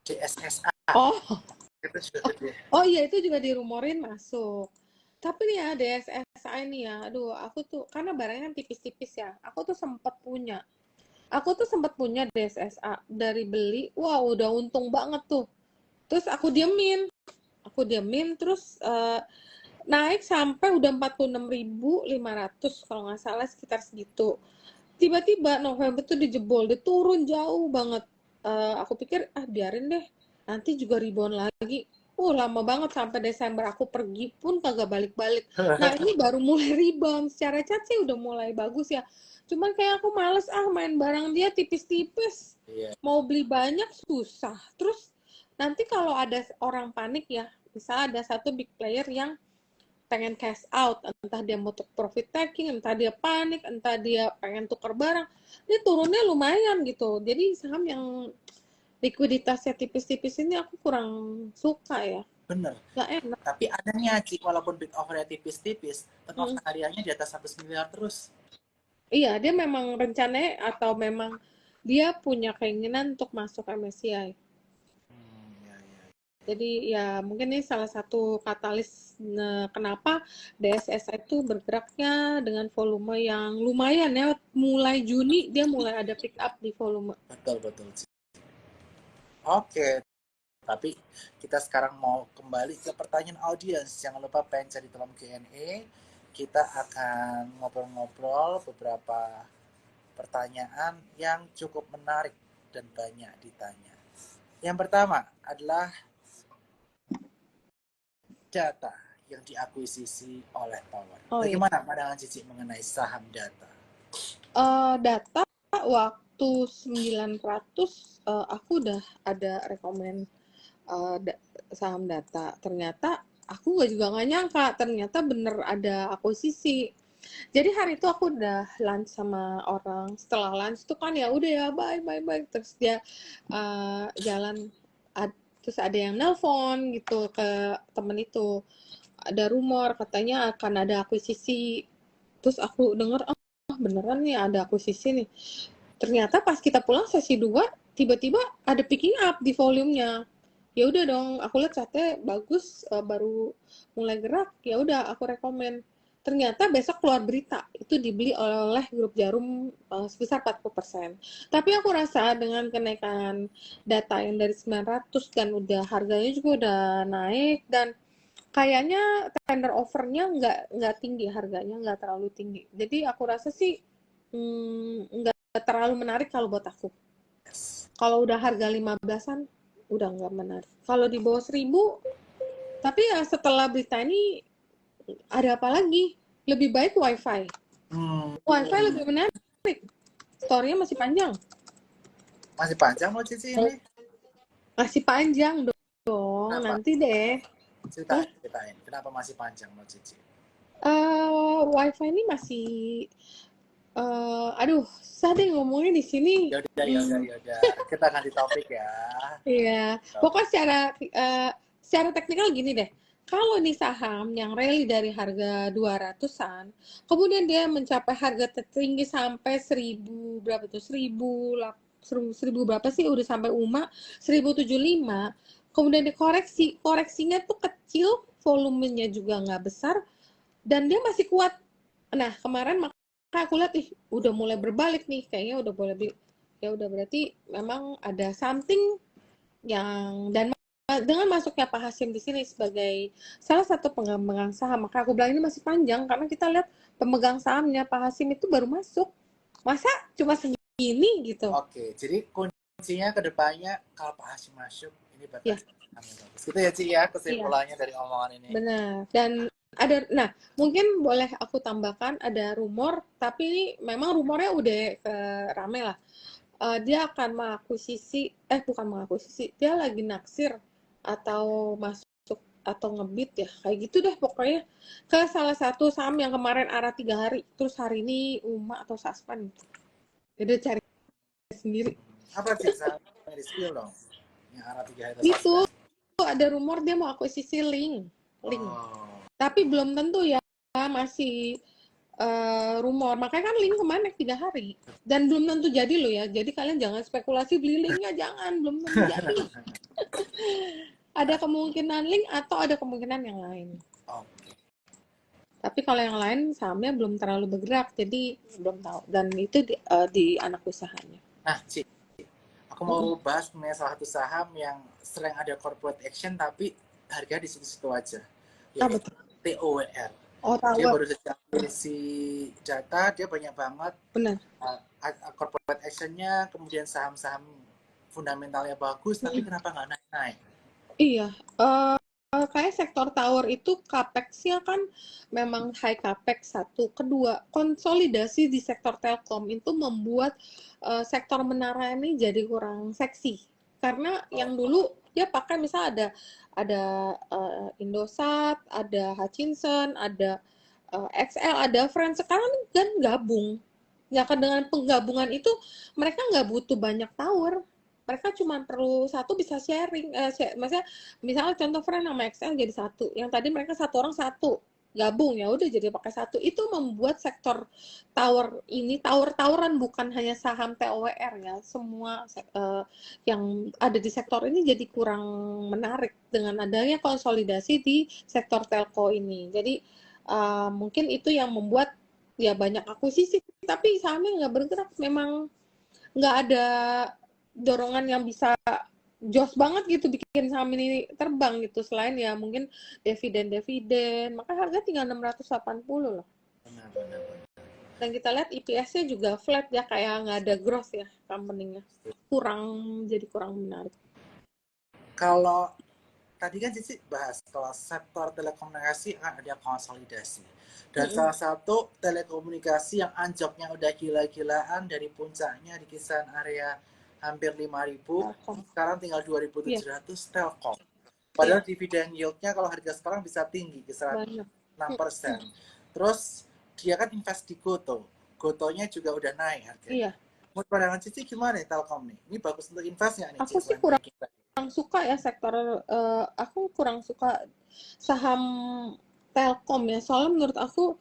DSSA. oh Itu juga gede. oh iya itu juga dirumorin masuk. Tapi nih ya DSSI nih ya, aduh aku tuh karena barangnya kan tipis-tipis ya, aku tuh sempat punya. Aku tuh sempat punya DSSA dari beli, wah udah untung banget tuh. Terus aku diemin terus naik sampai udah 46.500 kalau nggak salah sekitar segitu. Tiba-tiba November tuh dijebol, dia turun jauh banget. Aku pikir biarin deh, nanti juga rebound lagi. Lama banget sampai Desember aku pergi pun kagak balik-balik. Nah ini baru mulai rebound. Secara cat sih udah mulai bagus ya. Cuman kayak aku males main barang dia tipis-tipis. Iya. Mau beli banyak susah. Terus nanti kalau ada orang panik ya, bisa ada satu big player yang pengen cash out, entah dia mau profit taking, entah dia panik, entah dia pengen tuker barang, ini turunnya lumayan gitu. Jadi saham yang likuiditasnya tipis-tipis ini aku kurang suka ya. Bener. Gak enak. Tapi adanya, Ci, walaupun bid offer-nya tipis-tipis, tetap hariannya di atas 100 miliar terus. Iya, dia memang rencananya atau memang dia punya keinginan untuk masuk MSCI. Ya. Jadi ya mungkin ini salah satu katalis kenapa DSSI itu bergeraknya dengan volume yang lumayan ya. Mulai Juni dia mulai ada pick up di volume. Betul, Ci. Oke. Tapi kita sekarang mau kembali ke pertanyaan audiens. Jangan lupa pencet di kolom Q&A. Kita akan ngobrol-ngobrol beberapa pertanyaan yang cukup menarik dan banyak ditanya. Yang pertama adalah data yang diakuisisi oleh Power. Bagaimana pandangan Cici mengenai saham data? Data waktu 900 aku udah ada rekomend saham data. Ternyata aku juga nggak nyangka ternyata bener ada akuisisi. Jadi hari itu aku udah lunch sama orang. Setelah lunch tuh kan ya udah ya bye. Terus dia jalan. Terus ada yang nelpon gitu ke temen itu. Ada rumor katanya akan ada akuisisi. Terus aku denger beneran nih ada akuisisi nih. Ternyata pas kita pulang sesi 2 tiba-tiba ada picking up di volumenya. Ya udah dong, aku lihat chartnya bagus, baru mulai gerak, ya udah aku rekomen. Ternyata besok keluar berita itu dibeli oleh grup Jarum sebesar 40%. Tapi aku rasa dengan kenaikan data yang dari 900 dan udah harganya juga udah naik, dan kayaknya tender offernya nggak tinggi, harganya nggak terlalu tinggi. Jadi aku rasa sih nggak terlalu menarik kalau buat aku. Yes. Kalau udah harga 15-an, udah nggak menarik. Kalau di bawah 1000, tapi ya setelah berita ini, ada apa lagi? Lebih baik WiFi. WiFi lebih menarik. Story-nya masih panjang. Masih panjang loh Cici ini. Masih panjang dong. Kenapa? Nanti deh. Ceritain. Kenapa masih panjang loh Cici? WiFi ini masih, aduh, susah deh ngomongnya di sini. Ya udah. Kita ganti topik ya. Iya, pokoknya secara teknikal gini deh. Kalau di saham yang rally dari harga 200-an, kemudian dia mencapai harga tertinggi sampai 1000 berapa tuh? 1000 berapa sih? Udah sampai 1075. Kemudian dikoreksi, koreksinya tuh kecil, volumenya juga nggak besar, dan dia masih kuat. Nah, kemarin maka aku lihat, udah mulai berbalik nih, kayaknya udah boleh beli. Ya udah, berarti memang ada something yang, dan dengan masuknya Pak Hasim di sini sebagai salah satu pemegang saham, maka aku bilang ini masih panjang, karena kita lihat pemegang sahamnya Pak Hasim itu baru masuk, masa cuma segini gitu. Oke, jadi kuncinya ke depannya kalau Pak Hasim masuk, ini bakal Ya. bagus. Gitu ya Ci ya, kesimpulannya dari omongan ini. Benar. Dan nah, mungkin boleh aku tambahkan, ada rumor, tapi ini memang rumornya udah rame lah. Dia akan bukan mengakuisisi, dia lagi naksir atau masuk atau ngebit ya, kayak gitu deh pokoknya, ke salah satu saham yang kemarin arah 3 hari, terus hari ini UMA atau Suspend. Jadi cari sendiri. Apa sih di spill dong? Yang arah 3 hari Itu ada rumor dia mau akuisisi Link. Tapi belum tentu ya, masih rumor. Makanya kan Link kemarin naik 3 hari. Dan belum tentu jadi loh ya. Jadi kalian jangan spekulasi beli Linknya, jangan. Belum tentu jadi. Ada kemungkinan Link atau ada kemungkinan yang lain. Tapi kalau yang lain sahamnya belum terlalu bergerak, jadi belum tahu. Dan itu di anak usahanya. Nah, Ci, aku mau bahas mengenai salah satu saham yang sering ada corporate action tapi harga di situ-situ aja. Yaitu TOWR. Dia baru saja akuisisi data, dia banyak banget. Benar. Corporate actionnya, kemudian saham-saham fundamentalnya bagus, tapi kenapa nggak naik-naik? Iya, kayak sektor tower itu capex-nya kan memang high capex, satu. Kedua, konsolidasi di sektor telkom itu membuat sektor menara ini jadi kurang seksi. Karena yang dulu dia pakai misal ada Indosat, ada Hutchinson, ada XL, ada Friends. Sekarang kan gabung. Ya kan, dengan penggabungan itu mereka nggak butuh banyak tower. Mereka cuma perlu satu bisa sharing. Maksudnya misalnya contoh Friends sama XL jadi satu. Yang tadi mereka satu orang satu, gabung ya udah jadi pakai satu. Itu membuat sektor tower ini, tower-toweran, bukan hanya saham TOWR ya, semua yang ada di sektor ini jadi kurang menarik dengan adanya konsolidasi di sektor telco ini. Jadi mungkin itu yang membuat ya banyak akuisisi, tapi sahamnya nggak bergerak. Memang nggak ada dorongan yang bisa jos banget gitu bikin saham ini terbang gitu, selain ya mungkin dividen, maka harga tinggal 680 loh. Benar. Dan kita lihat EPS-nya juga flat ya, kayak nggak ada growth ya company-nya, jadi kurang menarik. Kalau tadi kan Cici bahas kalau sektor telekomunikasi akan ada konsolidasi, dan salah satu telekomunikasi yang anjoknya udah gila-gilaan dari puncaknya di kisaran area hampir 5.000, sekarang tinggal 2.700, Telkom. Padahal dividen yieldnya kalau harga sekarang bisa tinggi, kisaran 6%. Terus dia kan invest di Gotonya juga udah naik harganya. Menurut pandangan Cici gimana nih Telkom nih? Ini bagus untuk invest nggak nih? Aku sih kurang suka ya sektor, aku kurang suka saham Telkom ya, soalnya menurut aku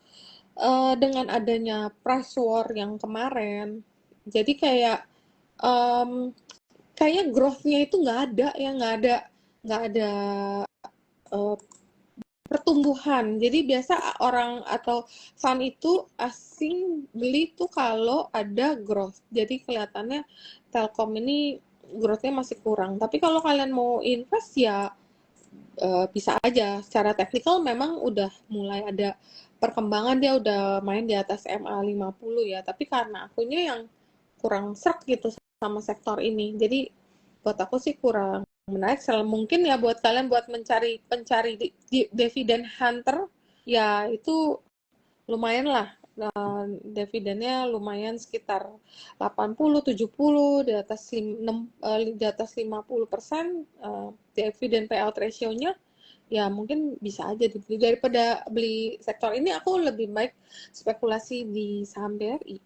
dengan adanya price war yang kemarin, jadi kayak kayaknya growth-nya itu nggak ada eh, pertumbuhan. Jadi biasa orang atau fund itu asing beli tuh kalau ada growth. Jadi kelihatannya Telkom ini growth-nya masih kurang. Tapi kalau kalian mau invest ya bisa aja. Secara teknikal memang udah mulai ada perkembangan, dia udah main di atas MA50 ya. Tapi karena akunya yang kurang serak gitu sama sektor ini. Jadi buat aku sih kurang menarik. Mungkin ya buat kalian buat mencari pencari dividen hunter ya itu lumayan lah. Dividennya lumayan sekitar 80-70 di atas 50% dividen payout ratio-nya ya mungkin bisa aja dibeli daripada beli sektor ini. Aku lebih baik spekulasi di saham BRI.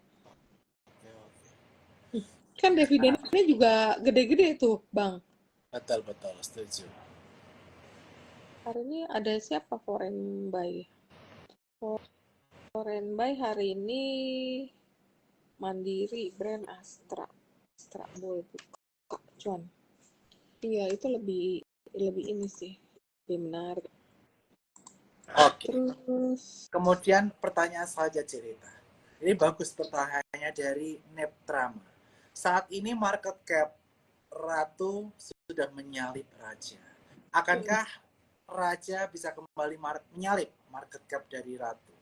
Oke, oke. Kan Nah, dividennya juga gede-gede tuh, Bang. betul betul setuju. Hari ini ada siapa foreign buy? Foreign buy hari ini Mandiri, brand Astra. Astra boleh buka, cuan. Iya, itu lebih lebih ini sih, lebih menarik. Oke. Terus, Kemudian pertanyaan saja cerita. Ini bagus pertanyaannya dari Neptrama. Saat ini market cap Ratu sudah menyalip Raja. Akankah Raja bisa kembali menyalip market cap dari Ratu?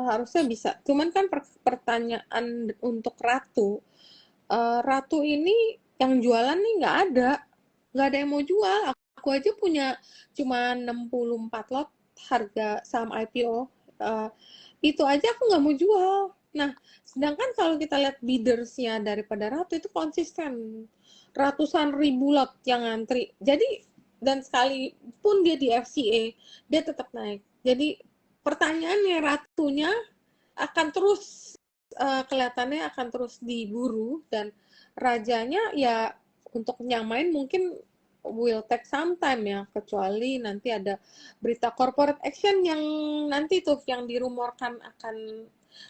harusnya bisa. Cuman kan pertanyaan untuk Ratu, Ratu ini yang jualan nih nggak ada yang mau jual. Aku aja punya cuma 64 lot harga saham IPO. Eh, itu aja aku nggak mau jual. Nah, sedangkan kalau kita lihat bidders-nya daripada Ratu itu konsisten. Ratusan ribu lot yang ngantri. Jadi, dan sekalipun dia di FCA, dia tetap naik. Jadi, pertanyaannya Ratunya akan terus kelihatannya akan terus diburu dan rajanya ya untuk yang main mungkin will take some time ya kecuali nanti ada berita corporate action yang nanti tuh yang dirumorkan akan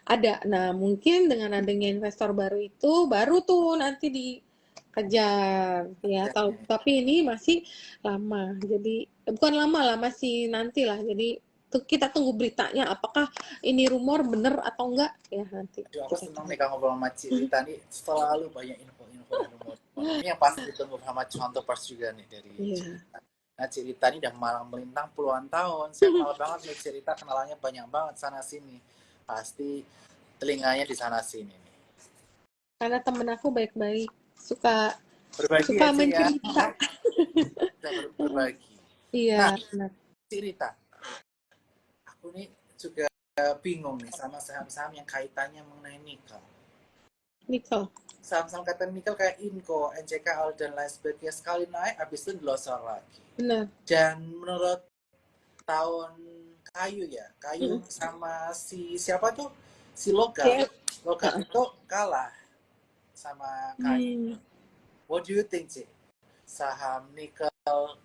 ada. Nah, mungkin dengan adanya investor baru itu baru tuh nanti dikejar ya. Tapi ini masih lama. Jadi bukan lama lah, masih nanti lah. Jadi kita tunggu beritanya apakah ini rumor bener atau enggak ya nanti Aduh, aku kita senang tunggu. nih kalau ngobrol sama Cirita nih, selalu banyak info-info dan rumor. Ini yang pasti ditunggu sama contoh pers juga nih dari Iya. Cirita. Nah, Cirita ini udah malang melintang puluhan tahun. Saya kenal banget nih Cirita, kenalannya banyak banget sana sini. Pasti telinganya di sana sini nih. Karena temen aku baik-baik, suka Berbagi suka aja ya, mencerita. kita berbagi. Nah, Iya, benar. Cirita, aku nih juga bingung nih sama saham-saham yang kaitannya mengenai nikel. Nikel. Saham-saham kaitan nikel kayak Inco, NCKL, dan lain sebagainya sekali naik, habis itu dilosor lagi. Benar. Dan menurut tahun kayu ya, kayu Mm-mm. sama siapa tuh, si logam, Kayak logam uh-uh. itu kalah sama kayu. Hmm. What do you think sih saham nikel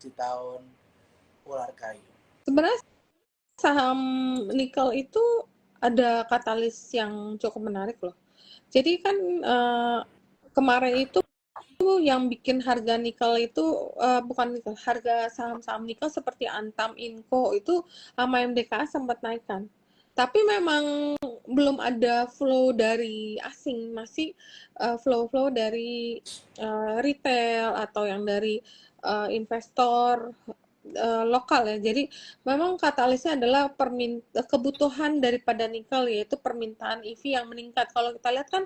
di tahun ular kayu? Sebenarnya saham nikel itu ada katalis yang cukup menarik loh. Jadi kan kemarin itu yang bikin harga nikel itu bukan nikel, harga saham-saham nikel seperti Antam, Inco itu sama MDKA sempat naikkan. Tapi memang belum ada flow dari asing, masih flow-flow dari retail atau yang dari investor lokal ya. Jadi memang katalisnya adalah kebutuhan daripada nikel yaitu permintaan EV yang meningkat. Kalau kita lihat kan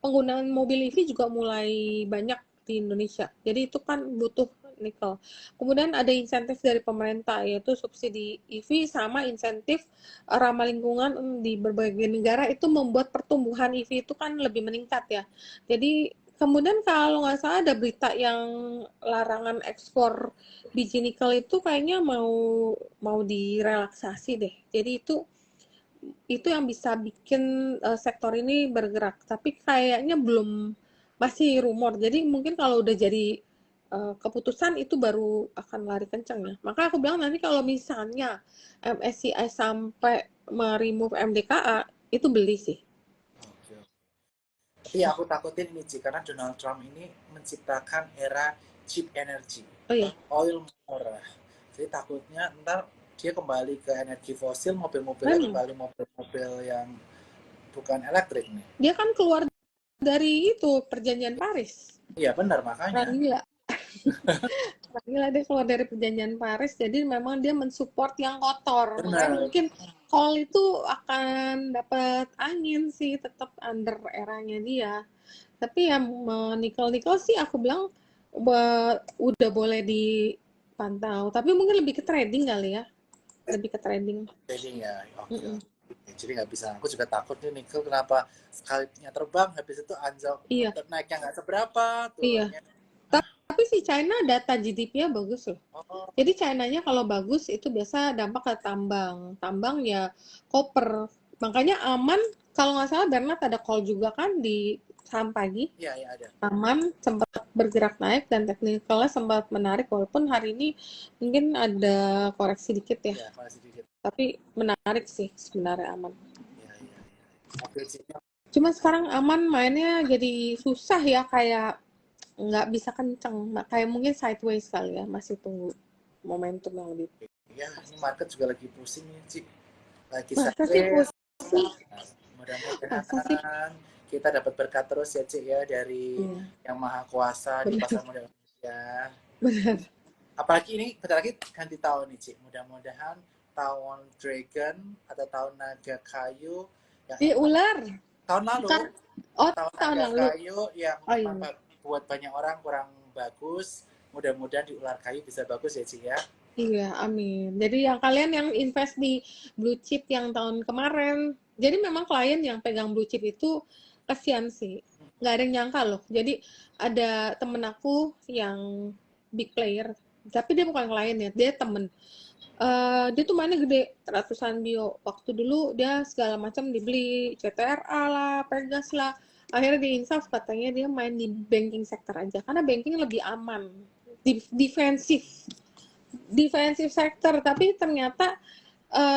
penggunaan mobil EV juga mulai banyak di Indonesia. Jadi itu kan butuh nikel. Kemudian ada insentif dari pemerintah yaitu subsidi EV sama insentif ramah lingkungan di berbagai negara itu membuat pertumbuhan EV itu kan lebih meningkat ya. Jadi kemudian kalau nggak salah ada berita yang larangan ekspor biji nikel itu kayaknya mau direlaksasi deh. Jadi itu yang bisa bikin sektor ini bergerak. Tapi kayaknya belum masih rumor. Jadi mungkin kalau udah jadi keputusan itu baru akan lari kencang ya. Maka aku bilang nanti kalau misalnya MSCI sampai meremove MDKA itu beli sih. Oke. Tapi yang aku takutin ini Ci, karena Donald Trump ini menciptakan era cheap energy, Oh iya, oil murah. Jadi takutnya ntar dia kembali ke energi fosil, mobil-mobilnya kan kembali mobil-mobil yang bukan elektrik nih. dia kan keluar dari itu perjanjian Paris. Iya benar Orang makanya. gila. Gila dia keluar dari perjanjian Paris, jadi memang dia mensupport yang kotor. Makanya Benar. mungkin coal itu akan dapat angin sih, tetap under eranya dia. Tapi ya nikel-nikel sih aku bilang udah boleh dipantau. Tapi mungkin lebih ke trading kali ya, lebih ke trading. Trading ya. Oke. Mm-mm. Oke. Jadi nggak bisa. Aku juga takut nih nikel kenapa sekalinya terbang habis itu anjlok, Iya, naiknya nggak seberapa, iya. turunnya. Tapi si China data GDP-nya bagus loh. Oh, Jadi China-nya kalau bagus itu biasa dampak ke tambang. Tambang ya koper. Makanya aman, kalau nggak salah Bernard ada call juga kan di saham pagi. iya iya ada. Aman sempat bergerak naik dan teknikalnya sempat menarik walaupun hari ini mungkin ada koreksi dikit ya. Iya, masih sedikit. Tapi menarik sih sebenarnya aman. Iya iya iya. Oke sih. Cuma sekarang aman mainnya jadi susah ya kayak nggak bisa kenceng. Kayak mungkin sideways kali ya, masih tunggu momentum yang lebih. Ya, ini market juga lagi pusing nih, Cik. Lagi Masa sih sideways. posisi? Nah, Masa sih? mudah-mudahan kita dapat berkat terus ya, Cik ya, dari Iya, yang maha kuasa di benar, pasar modal Indonesia. benar. Apalagi ini bentar lagi ganti tahun nih, Cik. Mudah-mudahan tahun Dragon atau tahun Naga Kayu yang Iya, emang ular. tahun lalu, Bukan. Oh, tahun tahun Naga lalu. Kayu yang Oh emang iya. buat banyak orang kurang bagus. Mudah-mudahan di ular kayu bisa bagus ya, Cik ya. Iya, amin. Jadi yang kalian yang invest di blue chip yang tahun kemarin, jadi memang klien yang pegang blue chip itu kasihan sih. Nggak ada yang nyangka loh. Jadi ada temen aku yang big player, tapi dia bukan klien ya, dia temen. Dia tuh mainnya gede, ratusan bio. Waktu dulu dia segala macam dibeli, CTRA lah, Pegas lah. Akhirnya di insaf katanya dia main di banking sektor aja, karena banking lebih aman, defensif defensive sector, tapi ternyata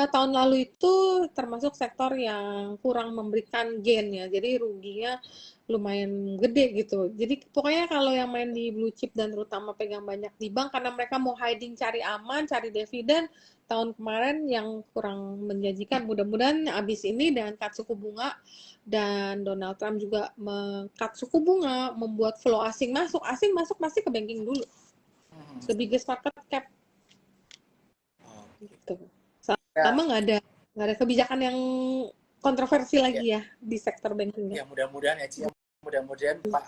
tahun lalu itu termasuk sektor yang kurang memberikan gain ya, jadi ruginya lumayan gede gitu. Jadi pokoknya kalau yang main di blue chip dan terutama pegang banyak di bank karena mereka mau hiding cari aman, cari dividen, tahun kemarin yang kurang menjanjikan. Mudah-mudahan abis ini dengan cut suku bunga dan Donald Trump juga meng-cut suku bunga, membuat flow asing masuk pasti ke banking dulu. Hmm. The biggest market cap Oke. gitu. Ya, Sama nggak ada kebijakan yang kontroversi ya, lagi ya di sektor bankingnya. ya mudah-mudahan ya, Ci, ya. Mudah-mudahan Pak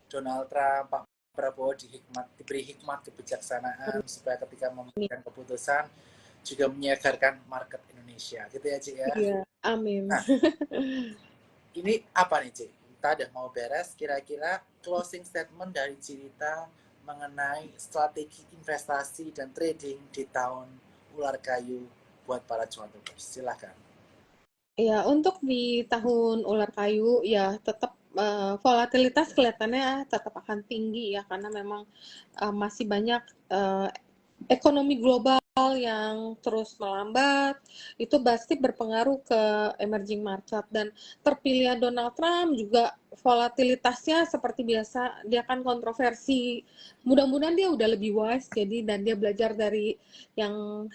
Donald Trump, Pak Prabowo diberi hikmat kebijaksanaan supaya ketika memberikan keputusan juga menyegarkan market Indonesia. Gitu ya, Cik ya. Iya, amin. Nah, ini apa nih, Cik? Kita udah mau beres. Kira-kira closing statement dari Cirita mengenai strategi investasi dan trading di tahun ular kayu buat para cuan traders. Silakan. Ya, untuk di tahun ular kayu ya tetap volatilitas kelihatannya tetap akan tinggi ya karena memang masih banyak uh, ekonomi global yang terus melambat, itu pasti berpengaruh ke emerging market dan terpilihnya Donald Trump juga volatilitasnya seperti biasa dia kan kontroversi. Mudah-mudahan dia udah lebih wise jadi dan dia belajar dari yang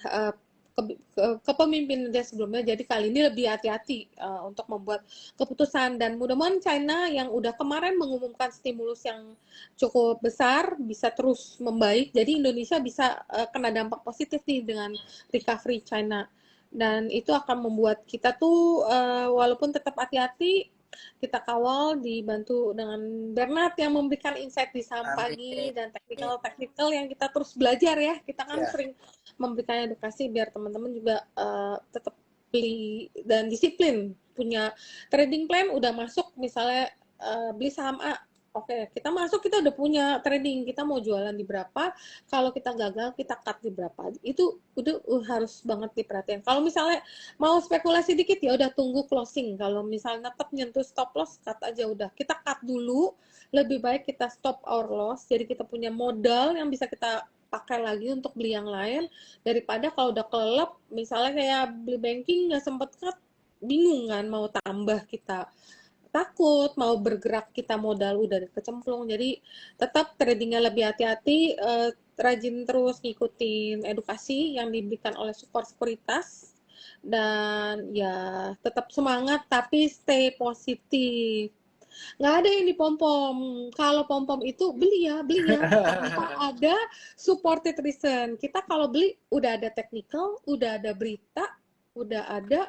kepemimpinan dia sebelumnya jadi kali ini lebih hati-hati untuk membuat keputusan dan mudah-mudahan China yang udah kemarin mengumumkan stimulus yang cukup besar bisa terus membaik jadi Indonesia bisa kena dampak positif nih dengan recovery China dan itu akan membuat kita tuh walaupun tetap hati-hati kita kawal dibantu dengan Bernard yang memberikan insight di saham pagi Amin. dan teknikal yang kita terus belajar ya kita kan Ya, sering memberikan edukasi biar teman-teman juga tetap beli dan disiplin punya trading plan udah masuk misalnya beli saham A. Oke, kita masuk kita udah punya trading, kita mau jualan di berapa, kalau kita gagal kita cut di berapa. Itu udah harus banget diperhatikan. Kalau misalnya mau spekulasi dikit ya udah tunggu closing. Kalau misalnya tetap nyentuh stop loss, cut aja udah. Kita cut dulu, lebih baik kita stop our loss. Jadi kita punya modal yang bisa kita pakai lagi untuk beli yang lain daripada kalau udah kelelep misalnya kayak beli banking nggak sempet cut bingung kan mau tambah kita takut, mau bergerak kita modal udah kecemplung. Jadi tetap tradingnya lebih hati-hati, rajin terus ngikutin edukasi yang diberikan oleh support sekuritas dan ya tetap semangat tapi stay positif. Nggak ada yang di pom-pom. Kalau pom-pom itu beli ya tanpa ada supported reason. Kita kalau beli udah ada technical, udah ada berita, udah ada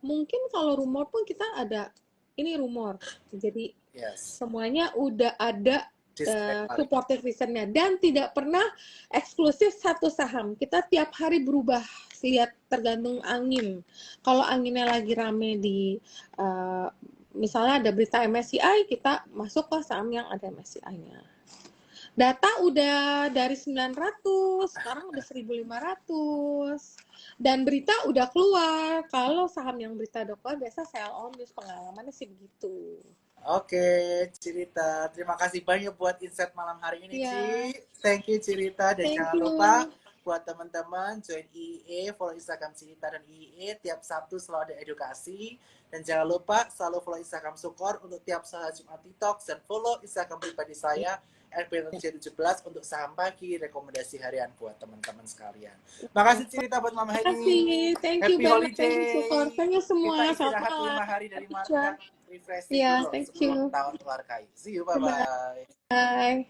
mungkin kalau rumor pun kita ada ini rumor. Jadi Yes. semuanya udah ada Disclaimer. supported reasonnya dan tidak pernah eksklusif satu saham. Kita tiap hari berubah, lihat tergantung angin. Kalau anginnya lagi rame di misalnya ada berita MSCI, kita masuk ke saham yang ada MSCI-nya. Data udah dari 900, sekarang udah 1.500. Dan berita udah keluar. Kalau saham yang berita udah keluar, biasa sell on news, pengalamannya sih begitu. Oke, Cirita. Terima kasih banyak buat insight malam hari ini, Ya, Ci. Thank you, Cirita. Dan thank jangan you. lupa buat teman-teman join IIE, follow Instagram Cirita dan IIE. Tiap Sabtu selalu ada edukasi. Dan jangan lupa selalu follow Instagram Sukor untuk tiap Selasa Jumat Detox. Dan follow Instagram pribadi saya, RP17 untuk saham pagi, rekomendasi harian buat teman-teman sekalian. Makasih Cirita buat malam hari ini. Terima kasih. Thank you Happy banget. holiday. Thank you, Sukor. Thank you semua. Kita Selamat istirahat malam. 5 hari dari Thank you, market. Refreshing Yeah, dulu thank sebelum you. tahun keluar kai. See you, bye-bye. Bye.